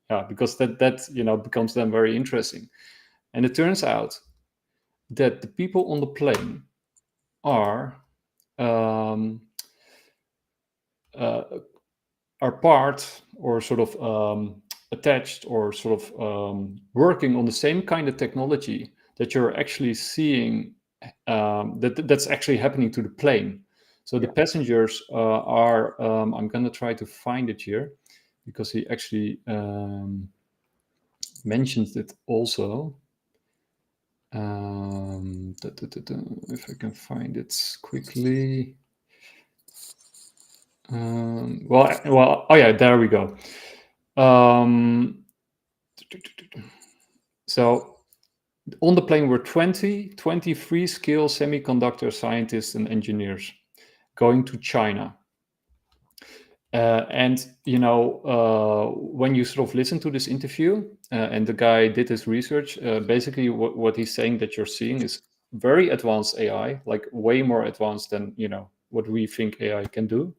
Yeah, because that becomes then very interesting, and it turns out that the people on the plane are part, or sort of attached, or sort of working on the same kind of technology that you're actually seeing, that's actually happening to the plane. So the passengers are, I'm going to try to find it here, because he actually mentions it also. If I can find it quickly. Oh yeah, there we go. So on the plane were 23 skilled semiconductor scientists and engineers going to China. And when you sort of listen to this interview, and the guy did his research, basically what he's saying that you're seeing is very advanced AI, like way more advanced than what we think AI can do.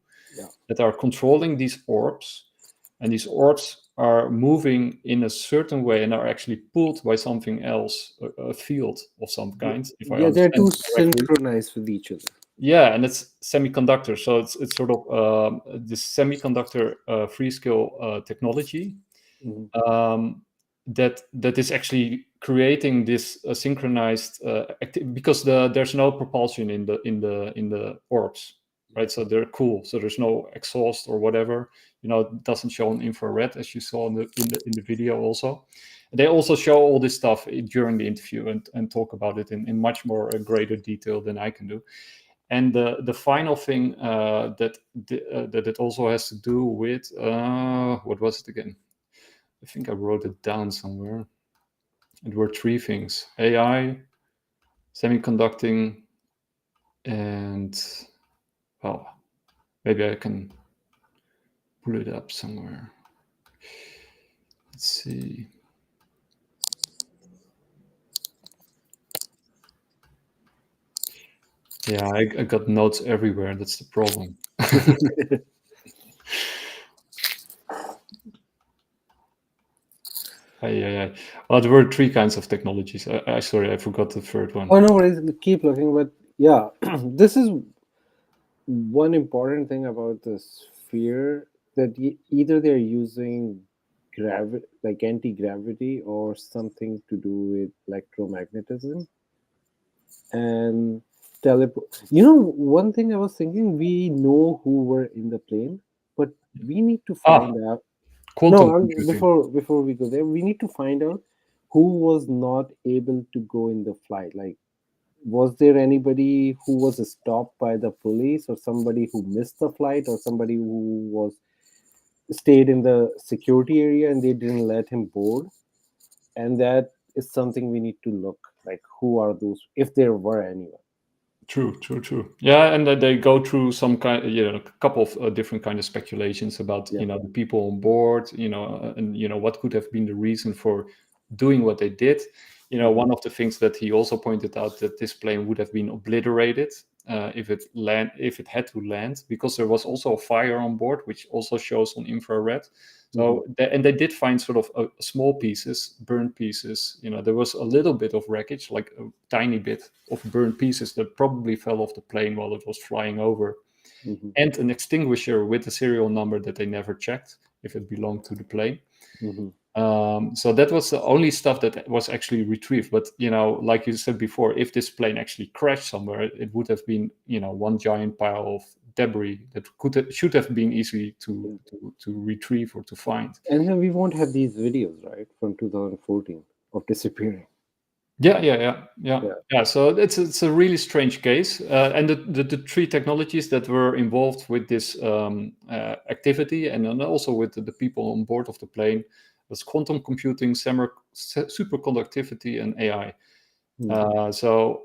That are controlling these orbs, and these orbs are moving in a certain way and are actually pulled by something else, a field of some kind. They're too synchronized with each other. Yeah, and it's semiconductor, so it's sort of this semiconductor free-scale technology that is actually creating this synchronized because there's no propulsion in the orbs. Right, so they're cool. So there's no exhaust or whatever. It doesn't show an infrared, as you saw in the video. Also, they also show all this stuff during the interview and talk about it in much more greater detail than I can do. And the final thing that it also has to do with what was it again? I think I wrote it down somewhere. It were three things: AI, semiconducting, and well, maybe I can pull it up somewhere. Let's see. Yeah, I got notes everywhere. That's the problem. Well, there were three kinds of technologies. Sorry, I forgot the third one. Oh no worries, keep looking. But yeah, this is one important thing about the sphere, that either they're using like anti-gravity or something to do with electromagnetism and teleport. One thing I was thinking, we know who were in the plane, but we need to find out. Quantum No, computing. before we go there, we need to find out who was not able to go in the flight. Like, was there anybody who was stopped by the police, or somebody who missed the flight, or somebody who was stayed in the security area and they didn't let him board? And that is something we need to look, like, who are those, if there were anyone. True. Yeah, and they go through some kind, a couple of different kind of speculations about, Yeah. the people on board, and what could have been the reason for doing what they did. One of the things that he also pointed out, that this plane would have been obliterated if it had to land, because there was also a fire on board, which also shows on infrared. So and they did find sort of small pieces, burnt pieces. There was a little bit of wreckage, like a tiny bit of burnt pieces that probably fell off the plane while it was flying over, and an extinguisher with a serial number that they never checked if it belonged to the plane. So that was the only stuff that was actually retrieved. But like you said before, if this plane actually crashed somewhere, it would have been one giant pile of debris that should have been easy to retrieve or to find. And then we won't have these videos, right, from 2014 of disappearing. Yeah. So it's a really strange case, and the three technologies that were involved with this activity, and then also with the people on board of the plane, was quantum computing, superconductivity, and AI. So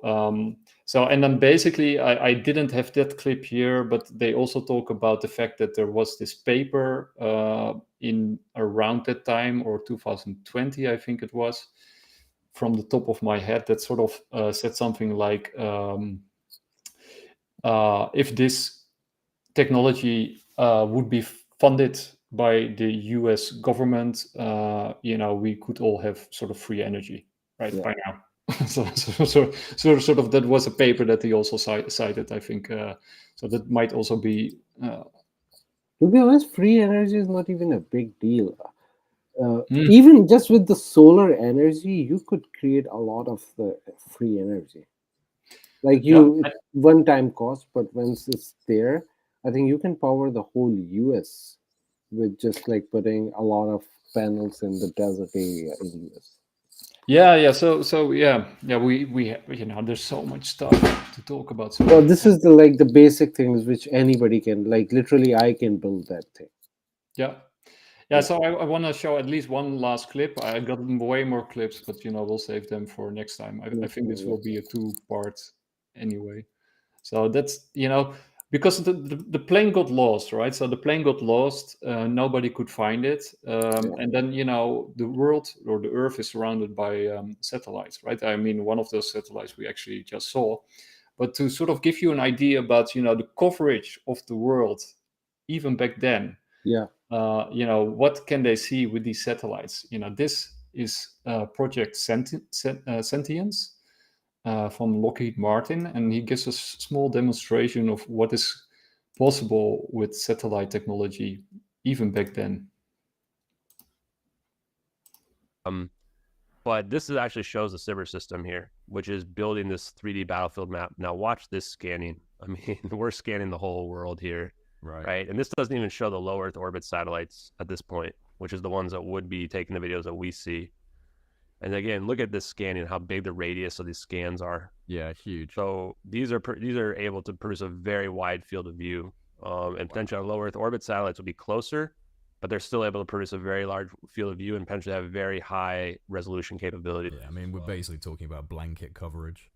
and then basically, I didn't have that clip here, but they also talk about the fact that there was this paper in around that time, or 2020, I think it was, from the top of my head, that sort of said something like, if this technology would be funded by the US government, we could all have sort of free energy by now. so sort of that was a paper that he also cited, I think. So that might also be. To be honest, free energy is not even a big deal. Even just with the solar energy, you could create a lot of the free energy. Like one-time cost, but once it's there, I think you can power the whole US with just like putting a lot of panels in the desert area in US. Yeah. So we there's so much stuff to talk about. So well, this is the basic things which anybody can, like, literally I can build that thing. Yeah, so I want to show at least one last clip. I got way more clips, but we'll save them for next time. I think this will be a 2-part anyway. So that's because the plane got lost, right? So the plane got lost. Nobody could find it, and then the world, or the Earth, is surrounded by satellites, right? I mean, one of those satellites we actually just saw. But to sort of give you an idea about the coverage of the world, even back then. What can they see with these satellites? This is Project Sentience from Lockheed Martin, and he gives us a small demonstration of what is possible with satellite technology even back then. But this actually shows the SCIFS system here, which is building this 3D battlefield map. Now watch this scanning. I mean, we're scanning the whole world here. Right. And this doesn't even show the low Earth orbit satellites at this point, which is the ones that would be taking the videos that we see. And again, look at this scanning, how big the radius of these scans are. Yeah, huge. So these are able to produce a very wide field of view. And potentially our low Earth orbit satellites will be closer, but they're still able to produce a very large field of view and potentially have very high resolution capability. Yeah, I mean, we're basically talking about blanket coverage.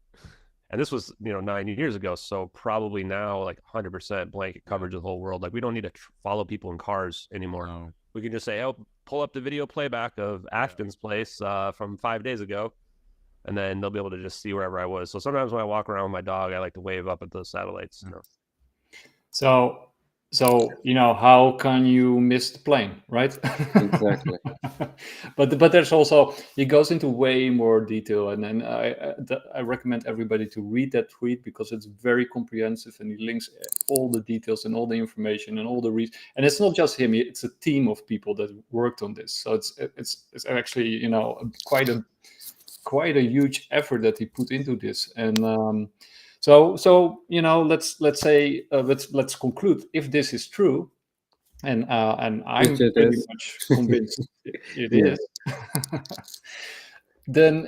And this was, 9 years ago. So probably now, like 100% blanket coverage of the whole world. Like, we don't need to follow people in cars anymore. No. We can just say, oh, pull up the video playback of Ashton's place from 5 days ago. And then they'll be able to just see wherever I was. So sometimes when I walk around with my dog, I like to wave up at those satellites. So how can you miss the plane, right? Exactly. but there's also, he goes into way more detail, and then I recommend everybody to read that tweet because it's very comprehensive, and he links all the details and all the information and all the reasons. And it's not just him; it's a team of people that worked on this. So it's actually quite a huge effort that he put into this. And so let's say let's conclude, if this is true, and I'm Which it pretty is. much convinced it Yeah. is, then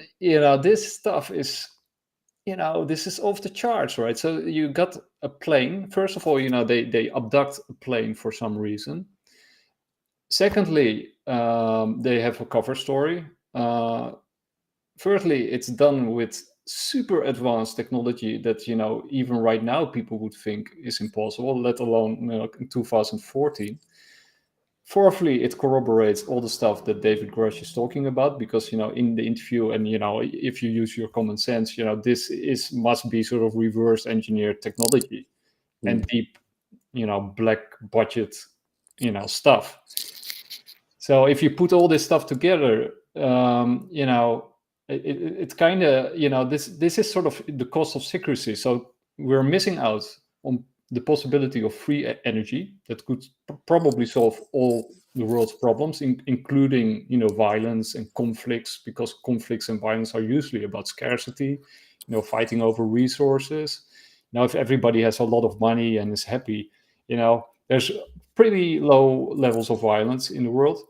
this stuff is this is off the charts, right? So you got a plane. First of all, they abduct a plane for some reason. Secondly, they have a cover story. Thirdly, it's done with super advanced technology that even right now people would think is impossible, let alone in 2014. Fourthly, it corroborates all the stuff that David Grusch is talking about, because in the interview, and if you use your common sense, this must be sort of reverse engineered technology and deep black budget stuff. So if you put all this stuff together, it kind of this is sort of the cost of secrecy. So we're missing out on the possibility of free energy that could probably solve all the world's problems, including violence and conflicts, because conflicts and violence are usually about scarcity, fighting over resources. Now, if everybody has a lot of money and is happy, there's pretty low levels of violence in the world.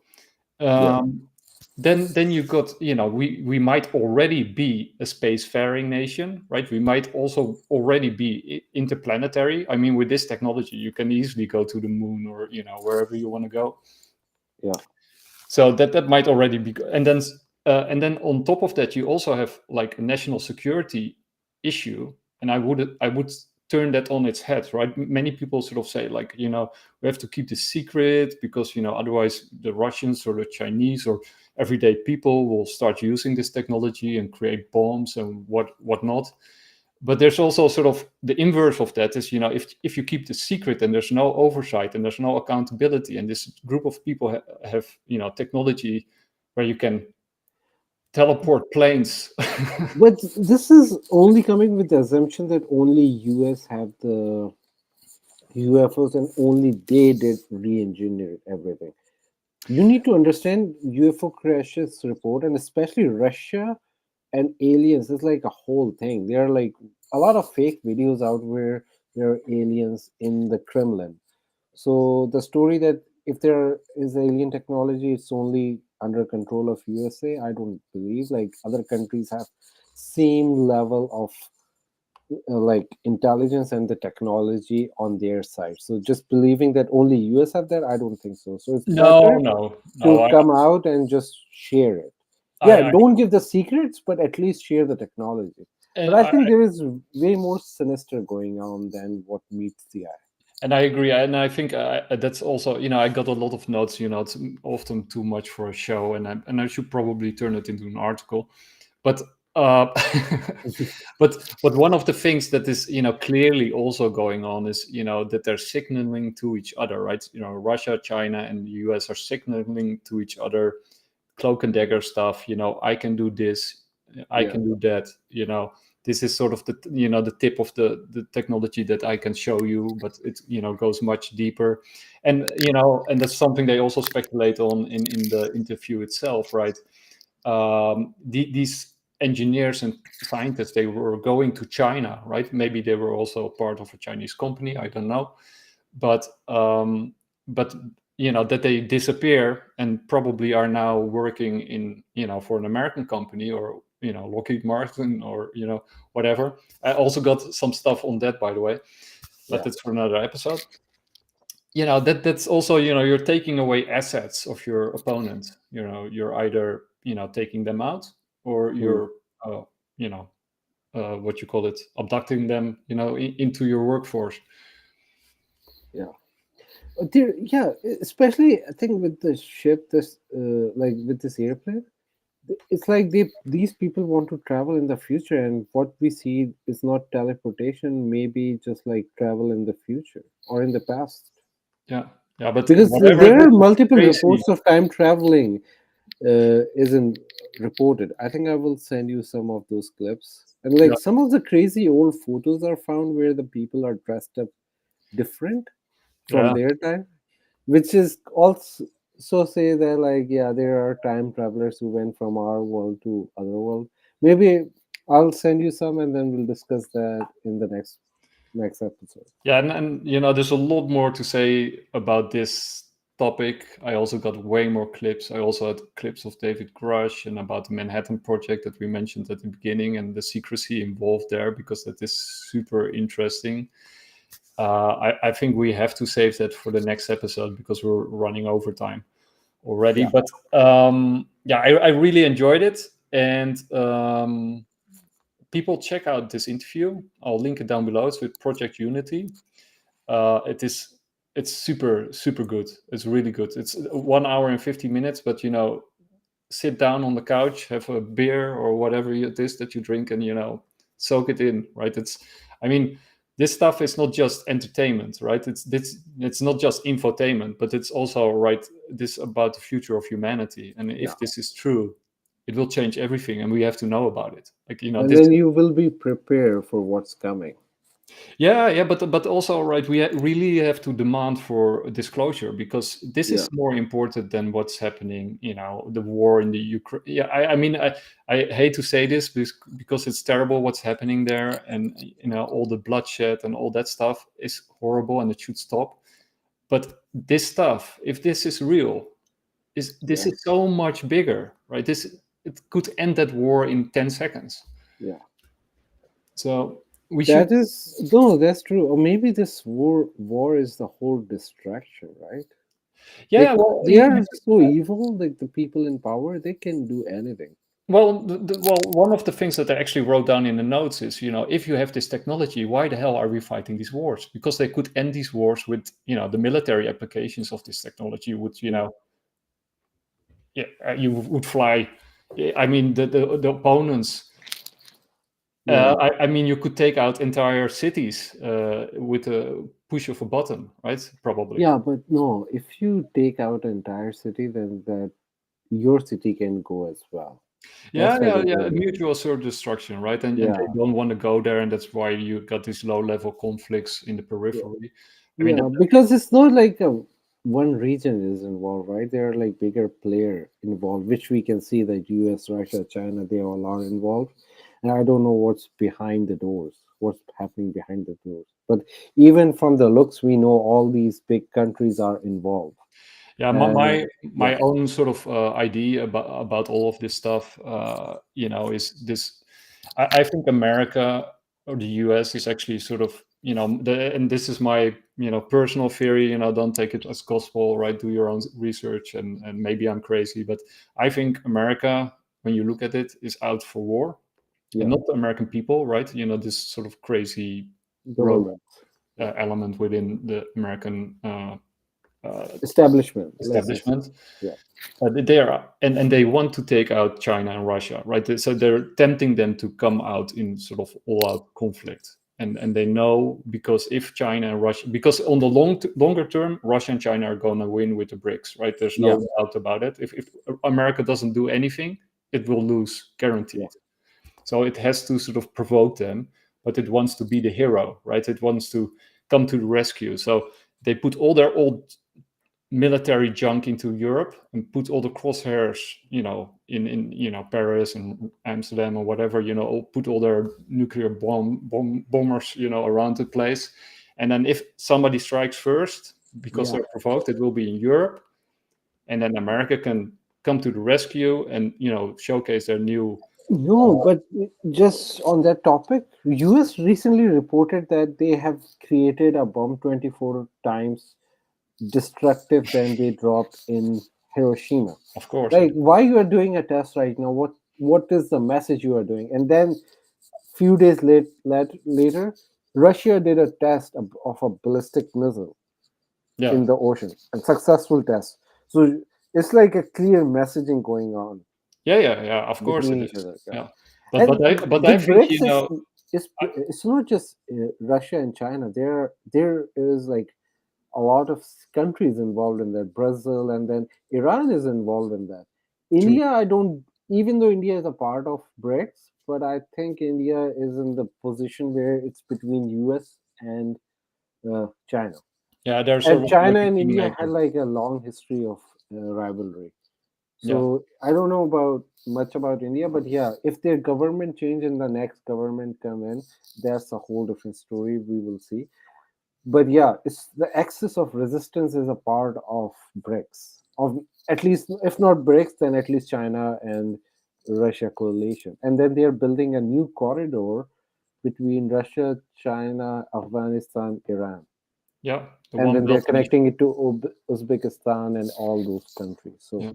Then you've got, we might already be a spacefaring nation, right? We might also already be interplanetary. I mean, with this technology, you can easily go to the moon or, wherever you want to go. Yeah. So that might already be, and then on top of that, you also have like a national security issue. And I would turn that on its head, right? Many people sort of say, like, we have to keep this secret because, otherwise the Russians or the Chinese or everyday people will start using this technology and create bombs and whatnot. But there's also sort of the inverse of that is, if you keep the secret and there's no oversight and there's no accountability, and this group of people have technology where you can teleport planes. But this is only coming with the assumption that only US have the UFOs and only they did re-engineer everything. You need to understand UFO crashes report, and especially Russia and aliens is like a whole thing. There are like a lot of fake videos out where there are aliens in the Kremlin. So the story that if there is alien technology, it's only under control of USA, I don't believe. Like other countries have same level of like intelligence and the technology on their side. So just believing that only US have that, I don't think so. So it's better to come out and just share it. Don't give the secrets, but at least share the technology. But I think there is way more sinister going on than what meets the eye. And I agree, and I think that's also, I got a lot of notes. It's often too much for a show, and I should probably turn it into an article. But but one of the things that is clearly also going on is that they're signaling to each other, right? Russia, China, and the US are signaling to each other, cloak and dagger stuff. I can do this, I can do that. This is sort of the the tip of the technology that I can show you, but it goes much deeper, and and that's something they also speculate on in the interview itself, right? These engineers and scientists, they were going to China, right? Maybe they were also part of a Chinese company, I don't know, but that they disappear and probably are now working in for an American company, or Lockheed Martin, or whatever. I also got some stuff on that, by the way, but that's for another episode. That's also you're taking away assets of your opponent. You're either taking them out, or you're what you call it, abducting them into your workforce. Especially I think with the ship, this like with this airplane, it's like these people want to travel in the future, and what we see is not teleportation, maybe just like travel in the future or in the past. Yeah, but because whatever there it are is, multiple crazy. reports of time traveling isn't reported. I think I will send you some of those clips, and like Yeah. some of the crazy old photos are found where the people are dressed up different from Yeah. their time, which is also say that like yeah, there are time travelers who went from our world to other world. Maybe I'll send you some, and then we'll discuss that in the next episode. Yeah, and there's a lot more to say about this topic. I also got way more clips. I also had clips of David Grusch and about the Manhattan Project that we mentioned at the beginning and the secrecy involved there, because that is super interesting. I think we have to save that for the next episode because we're running over time already. Yeah. But I really enjoyed it, and people check out this interview. I'll link it down below. It's with Project Unity. It's super good. It's really good. It's 1 hour and 50 minutes, but sit down on the couch, have a beer or whatever it is that you drink, and soak it in, right? This stuff is not just entertainment, right? It's not just infotainment, but it's also, right, this about the future of humanity. And if this is true, it will change everything, and we have to know about it. And then you will be prepared for what's coming. Yeah, but also, right, we really have to demand for disclosure, because this is more important than what's happening, the war in the Ukraine. Yeah, I hate to say this because it's terrible what's happening there, and all the bloodshed and all that stuff is horrible, and it should stop. But this stuff, if this is real, is so much bigger, right? It could end that war in 10 seconds. Yeah. So that's true. Or maybe this war is the whole distraction, right? Yeah, they are so evil. Like the people in power, they can do anything. Well, one of the things that I actually wrote down in the notes is, if you have this technology, why the hell are we fighting these wars? Because they could end these wars with, the military applications of this technology would, you would fly. I mean, the opponents. You could take out entire cities with a push of a button, right? Probably. Yeah, but no, if you take out an entire city, then your city can go as well. Yeah, mutual sort of destruction, right? And they don't want to go there, and that's why you got these low-level conflicts in the periphery. Because it's not like one region is involved, right? There are like bigger player involved, which we can see that US, Russia, China, they all are involved. And I don't know what's behind the doors, what's happening behind the doors. But even from the looks, we know all these big countries are involved. Yeah, my own sort of idea about all of this stuff, is this. I think America or the US is actually sort of, and this is my, personal theory. Don't take it as gospel, right? Do your own research, and maybe I'm crazy, but I think America, when you look at it, is out for war. And not the American people, right? This sort of crazy element within the American establishment. They are, and they want to take out China and Russia, right? So they're tempting them to come out in sort of all-out conflict, and they know, because if China and Russia, because on the longer term, Russia and China are going to win with the BRICS, right? There's no doubt about it. If America doesn't do anything, it will lose, guaranteed. So it has to sort of provoke them, but it wants to be the hero, right? It wants to come to the rescue. So they put all their old military junk into Europe and put all the crosshairs, in Paris and Amsterdam or whatever, put all their nuclear bombers, around the place. And then if somebody strikes first, because they're provoked, it will be in Europe. And then America can come to the rescue and, showcase their new. No, but just on that topic, US recently reported that they have created a bomb 24 times destructive than they dropped in Hiroshima. Of course. Like, why you are doing a test right now? What is the message you are doing? And then few days later, Russia did a test of a ballistic missile in the ocean, a successful test. So it's like a clear messaging going on. Yeah. Of course it is. Yeah. But I think, it's not just Russia and China. There is like a lot of countries involved in that. Brazil, and then Iran is involved in that. India, I don't, even though India is a part of BRICS, but I think India is in the position where it's between US and China. Yeah, there's And sort of China like a and India kingmaker. had like a long history of rivalry. So I don't know about much about India, but yeah, if their government change and the next government come in, that's a whole different story. We will see. But yeah, it's the axis of resistance is a part of BRICS. Of at least, if not BRICS, then at least China and Russia coalition. And then they are building a new corridor between Russia, China, Afghanistan, Iran, Yeah, the and one then they're built in connecting it to Uzbekistan and all those countries. So Yeah.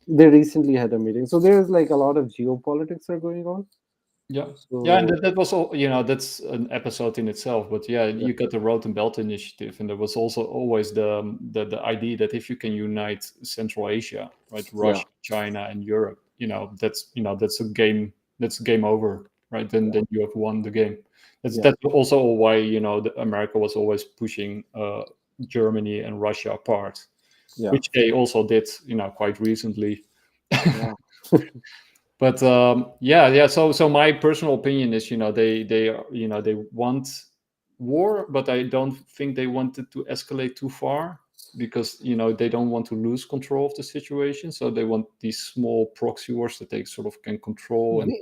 they recently had a meeting. So there's like a lot of geopolitics are going on. Yeah, So yeah, and that was all. That's an episode in itself. But yeah, you got the Road and Belt Initiative, and there was also always the idea that if you can unite Central Asia, right, Russia, China, and Europe, that's a game. That's game over, right? Then you have won the game. That's also why America was always pushing Germany and Russia apart, which they also did, quite recently. Yeah. But so my personal opinion is, they want war, but I don't think they want it to escalate too far, because they don't want to lose control of the situation. So they want these small proxy wars that they sort of can control. And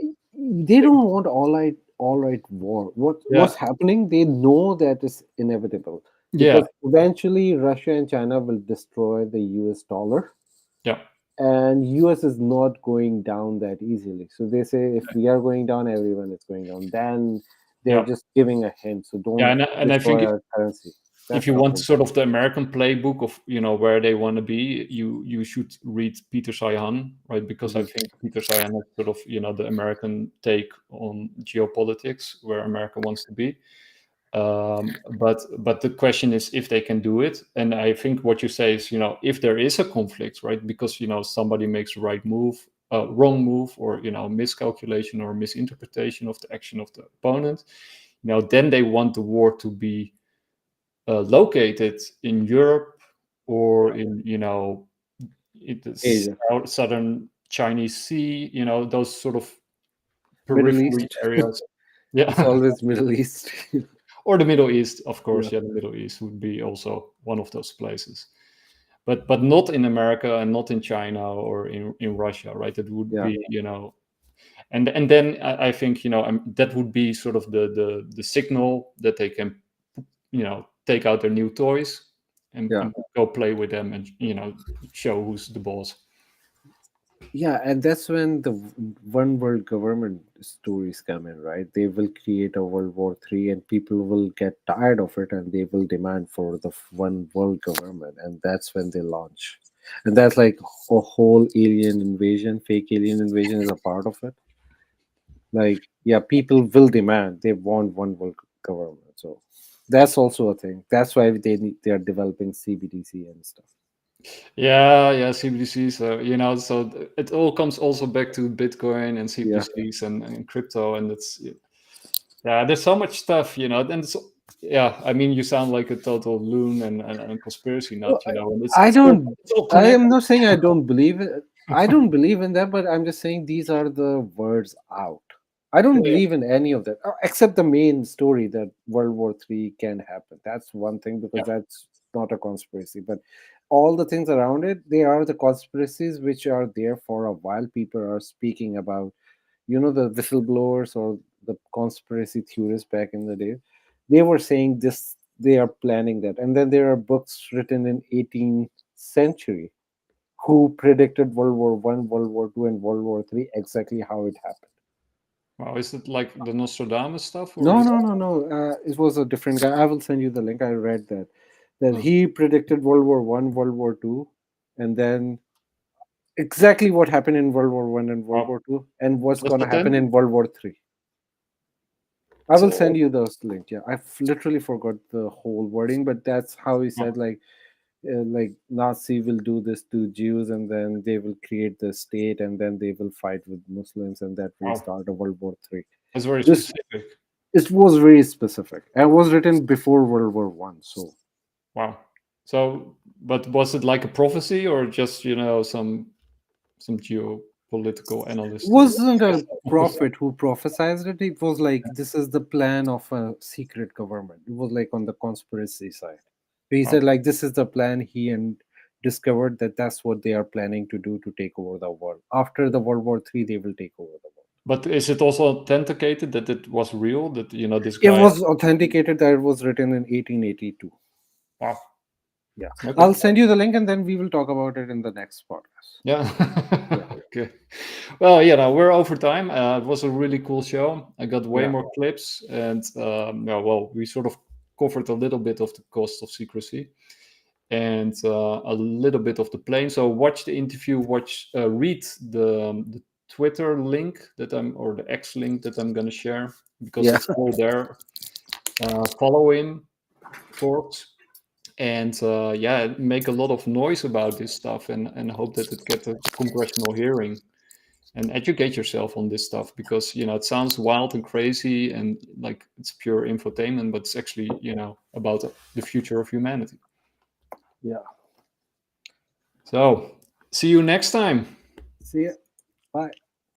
they don't want all right war. What's happening? They know that is inevitable, because eventually Russia and China will destroy the US dollar. Yeah. And US is not going down that easily. So they say, if we are going down, everyone is going down. Then they're just giving a hint. So don't and I think our currency. If you want sort of the American playbook of where they want to be, you should read Peter Sayan, right? Because I think Peter Sayan is sort of the American take on geopolitics, where America wants to be. But the question is if they can do it. And I think what you say is, if there is a conflict, right? Because somebody makes a wrong move, or miscalculation or misinterpretation of the action of the opponent, then they want the war to be located in Europe, or in the southern Chinese Sea, those sort of periphery areas. Yeah, it's always Middle East. Or the Middle East, of course. The Middle East would be also one of those places, but not in America, and not in China, or in Russia, right? It would be and then I think that would be sort of the signal that they can take out their new toys and go play with them, and show who's the boss. Yeah, and that's when the one world government stories come in, right? They will create a World War III, and people will get tired of it, and they will demand for the one world government, and that's when they launch. And that's like a whole alien invasion, fake alien invasion is a part of it. Like, people will demand, they want one world government. So that's also a thing. That's why they are developing CBDC and stuff. CBDCs. So it all comes also back to Bitcoin and CBDCs and crypto, and it's there's so much stuff, and it's I mean, you sound like a total loon and conspiracy nut, and I am not saying I don't believe it. I don't believe in that, but I'm just saying these are the words out. I don't believe in any of that, except the main story that World War III can happen. That's one thing, because that's not a conspiracy. But all the things around it, they are the conspiracies which are there for a while. People are speaking about, the whistleblowers or the conspiracy theorists back in the day. They were saying this, they are planning that. And then there are books written in 18th century who predicted World War I, World War II, and World War III, exactly how it happened. Wow, is it like the Nostradamus stuff? No. It was a different guy. I will send you the link. I read that he predicted World War I, World War II, and then exactly what happened in World War I and World War II, and what's going to happen in World War III. I will send you those link. Yeah, I literally forgot the whole wording, but that's how he said, like Nazi will do this to Jews, and then they will create the state, and then they will fight with Muslims, and that will start a World War III. That's very specific. It was very specific. It was written before World War I. So, wow. So, but was it like a prophecy or just some geopolitical analyst? It wasn't a prophet who prophesied it. It was like, this is the plan of a secret government. It was like on the conspiracy side. He said like, this is the plan. He and discovered that that's what they are planning to do to take over the world. After the World War III, they will take over the world. But is it also authenticated that it was real? That this guy? It was authenticated that it was written in 1882. Wow. Yeah. Okay. I'll send you the link and then we will talk about it in the next podcast. Yeah. Okay. Well, we're over time. It was a really cool show. I got way more clips, and we sort of covered a little bit of the cost of secrecy and a little bit of the plane. So watch the interview. Read the Twitter link or the X link that I'm going to share, because it's all there. Follow him, Forbes. And make a lot of noise about this stuff, and hope that it gets a congressional hearing, and educate yourself on this stuff, because it sounds wild and crazy and like it's pure infotainment, but it's actually about the future of humanity. Yeah. So see you next time. See ya. Bye.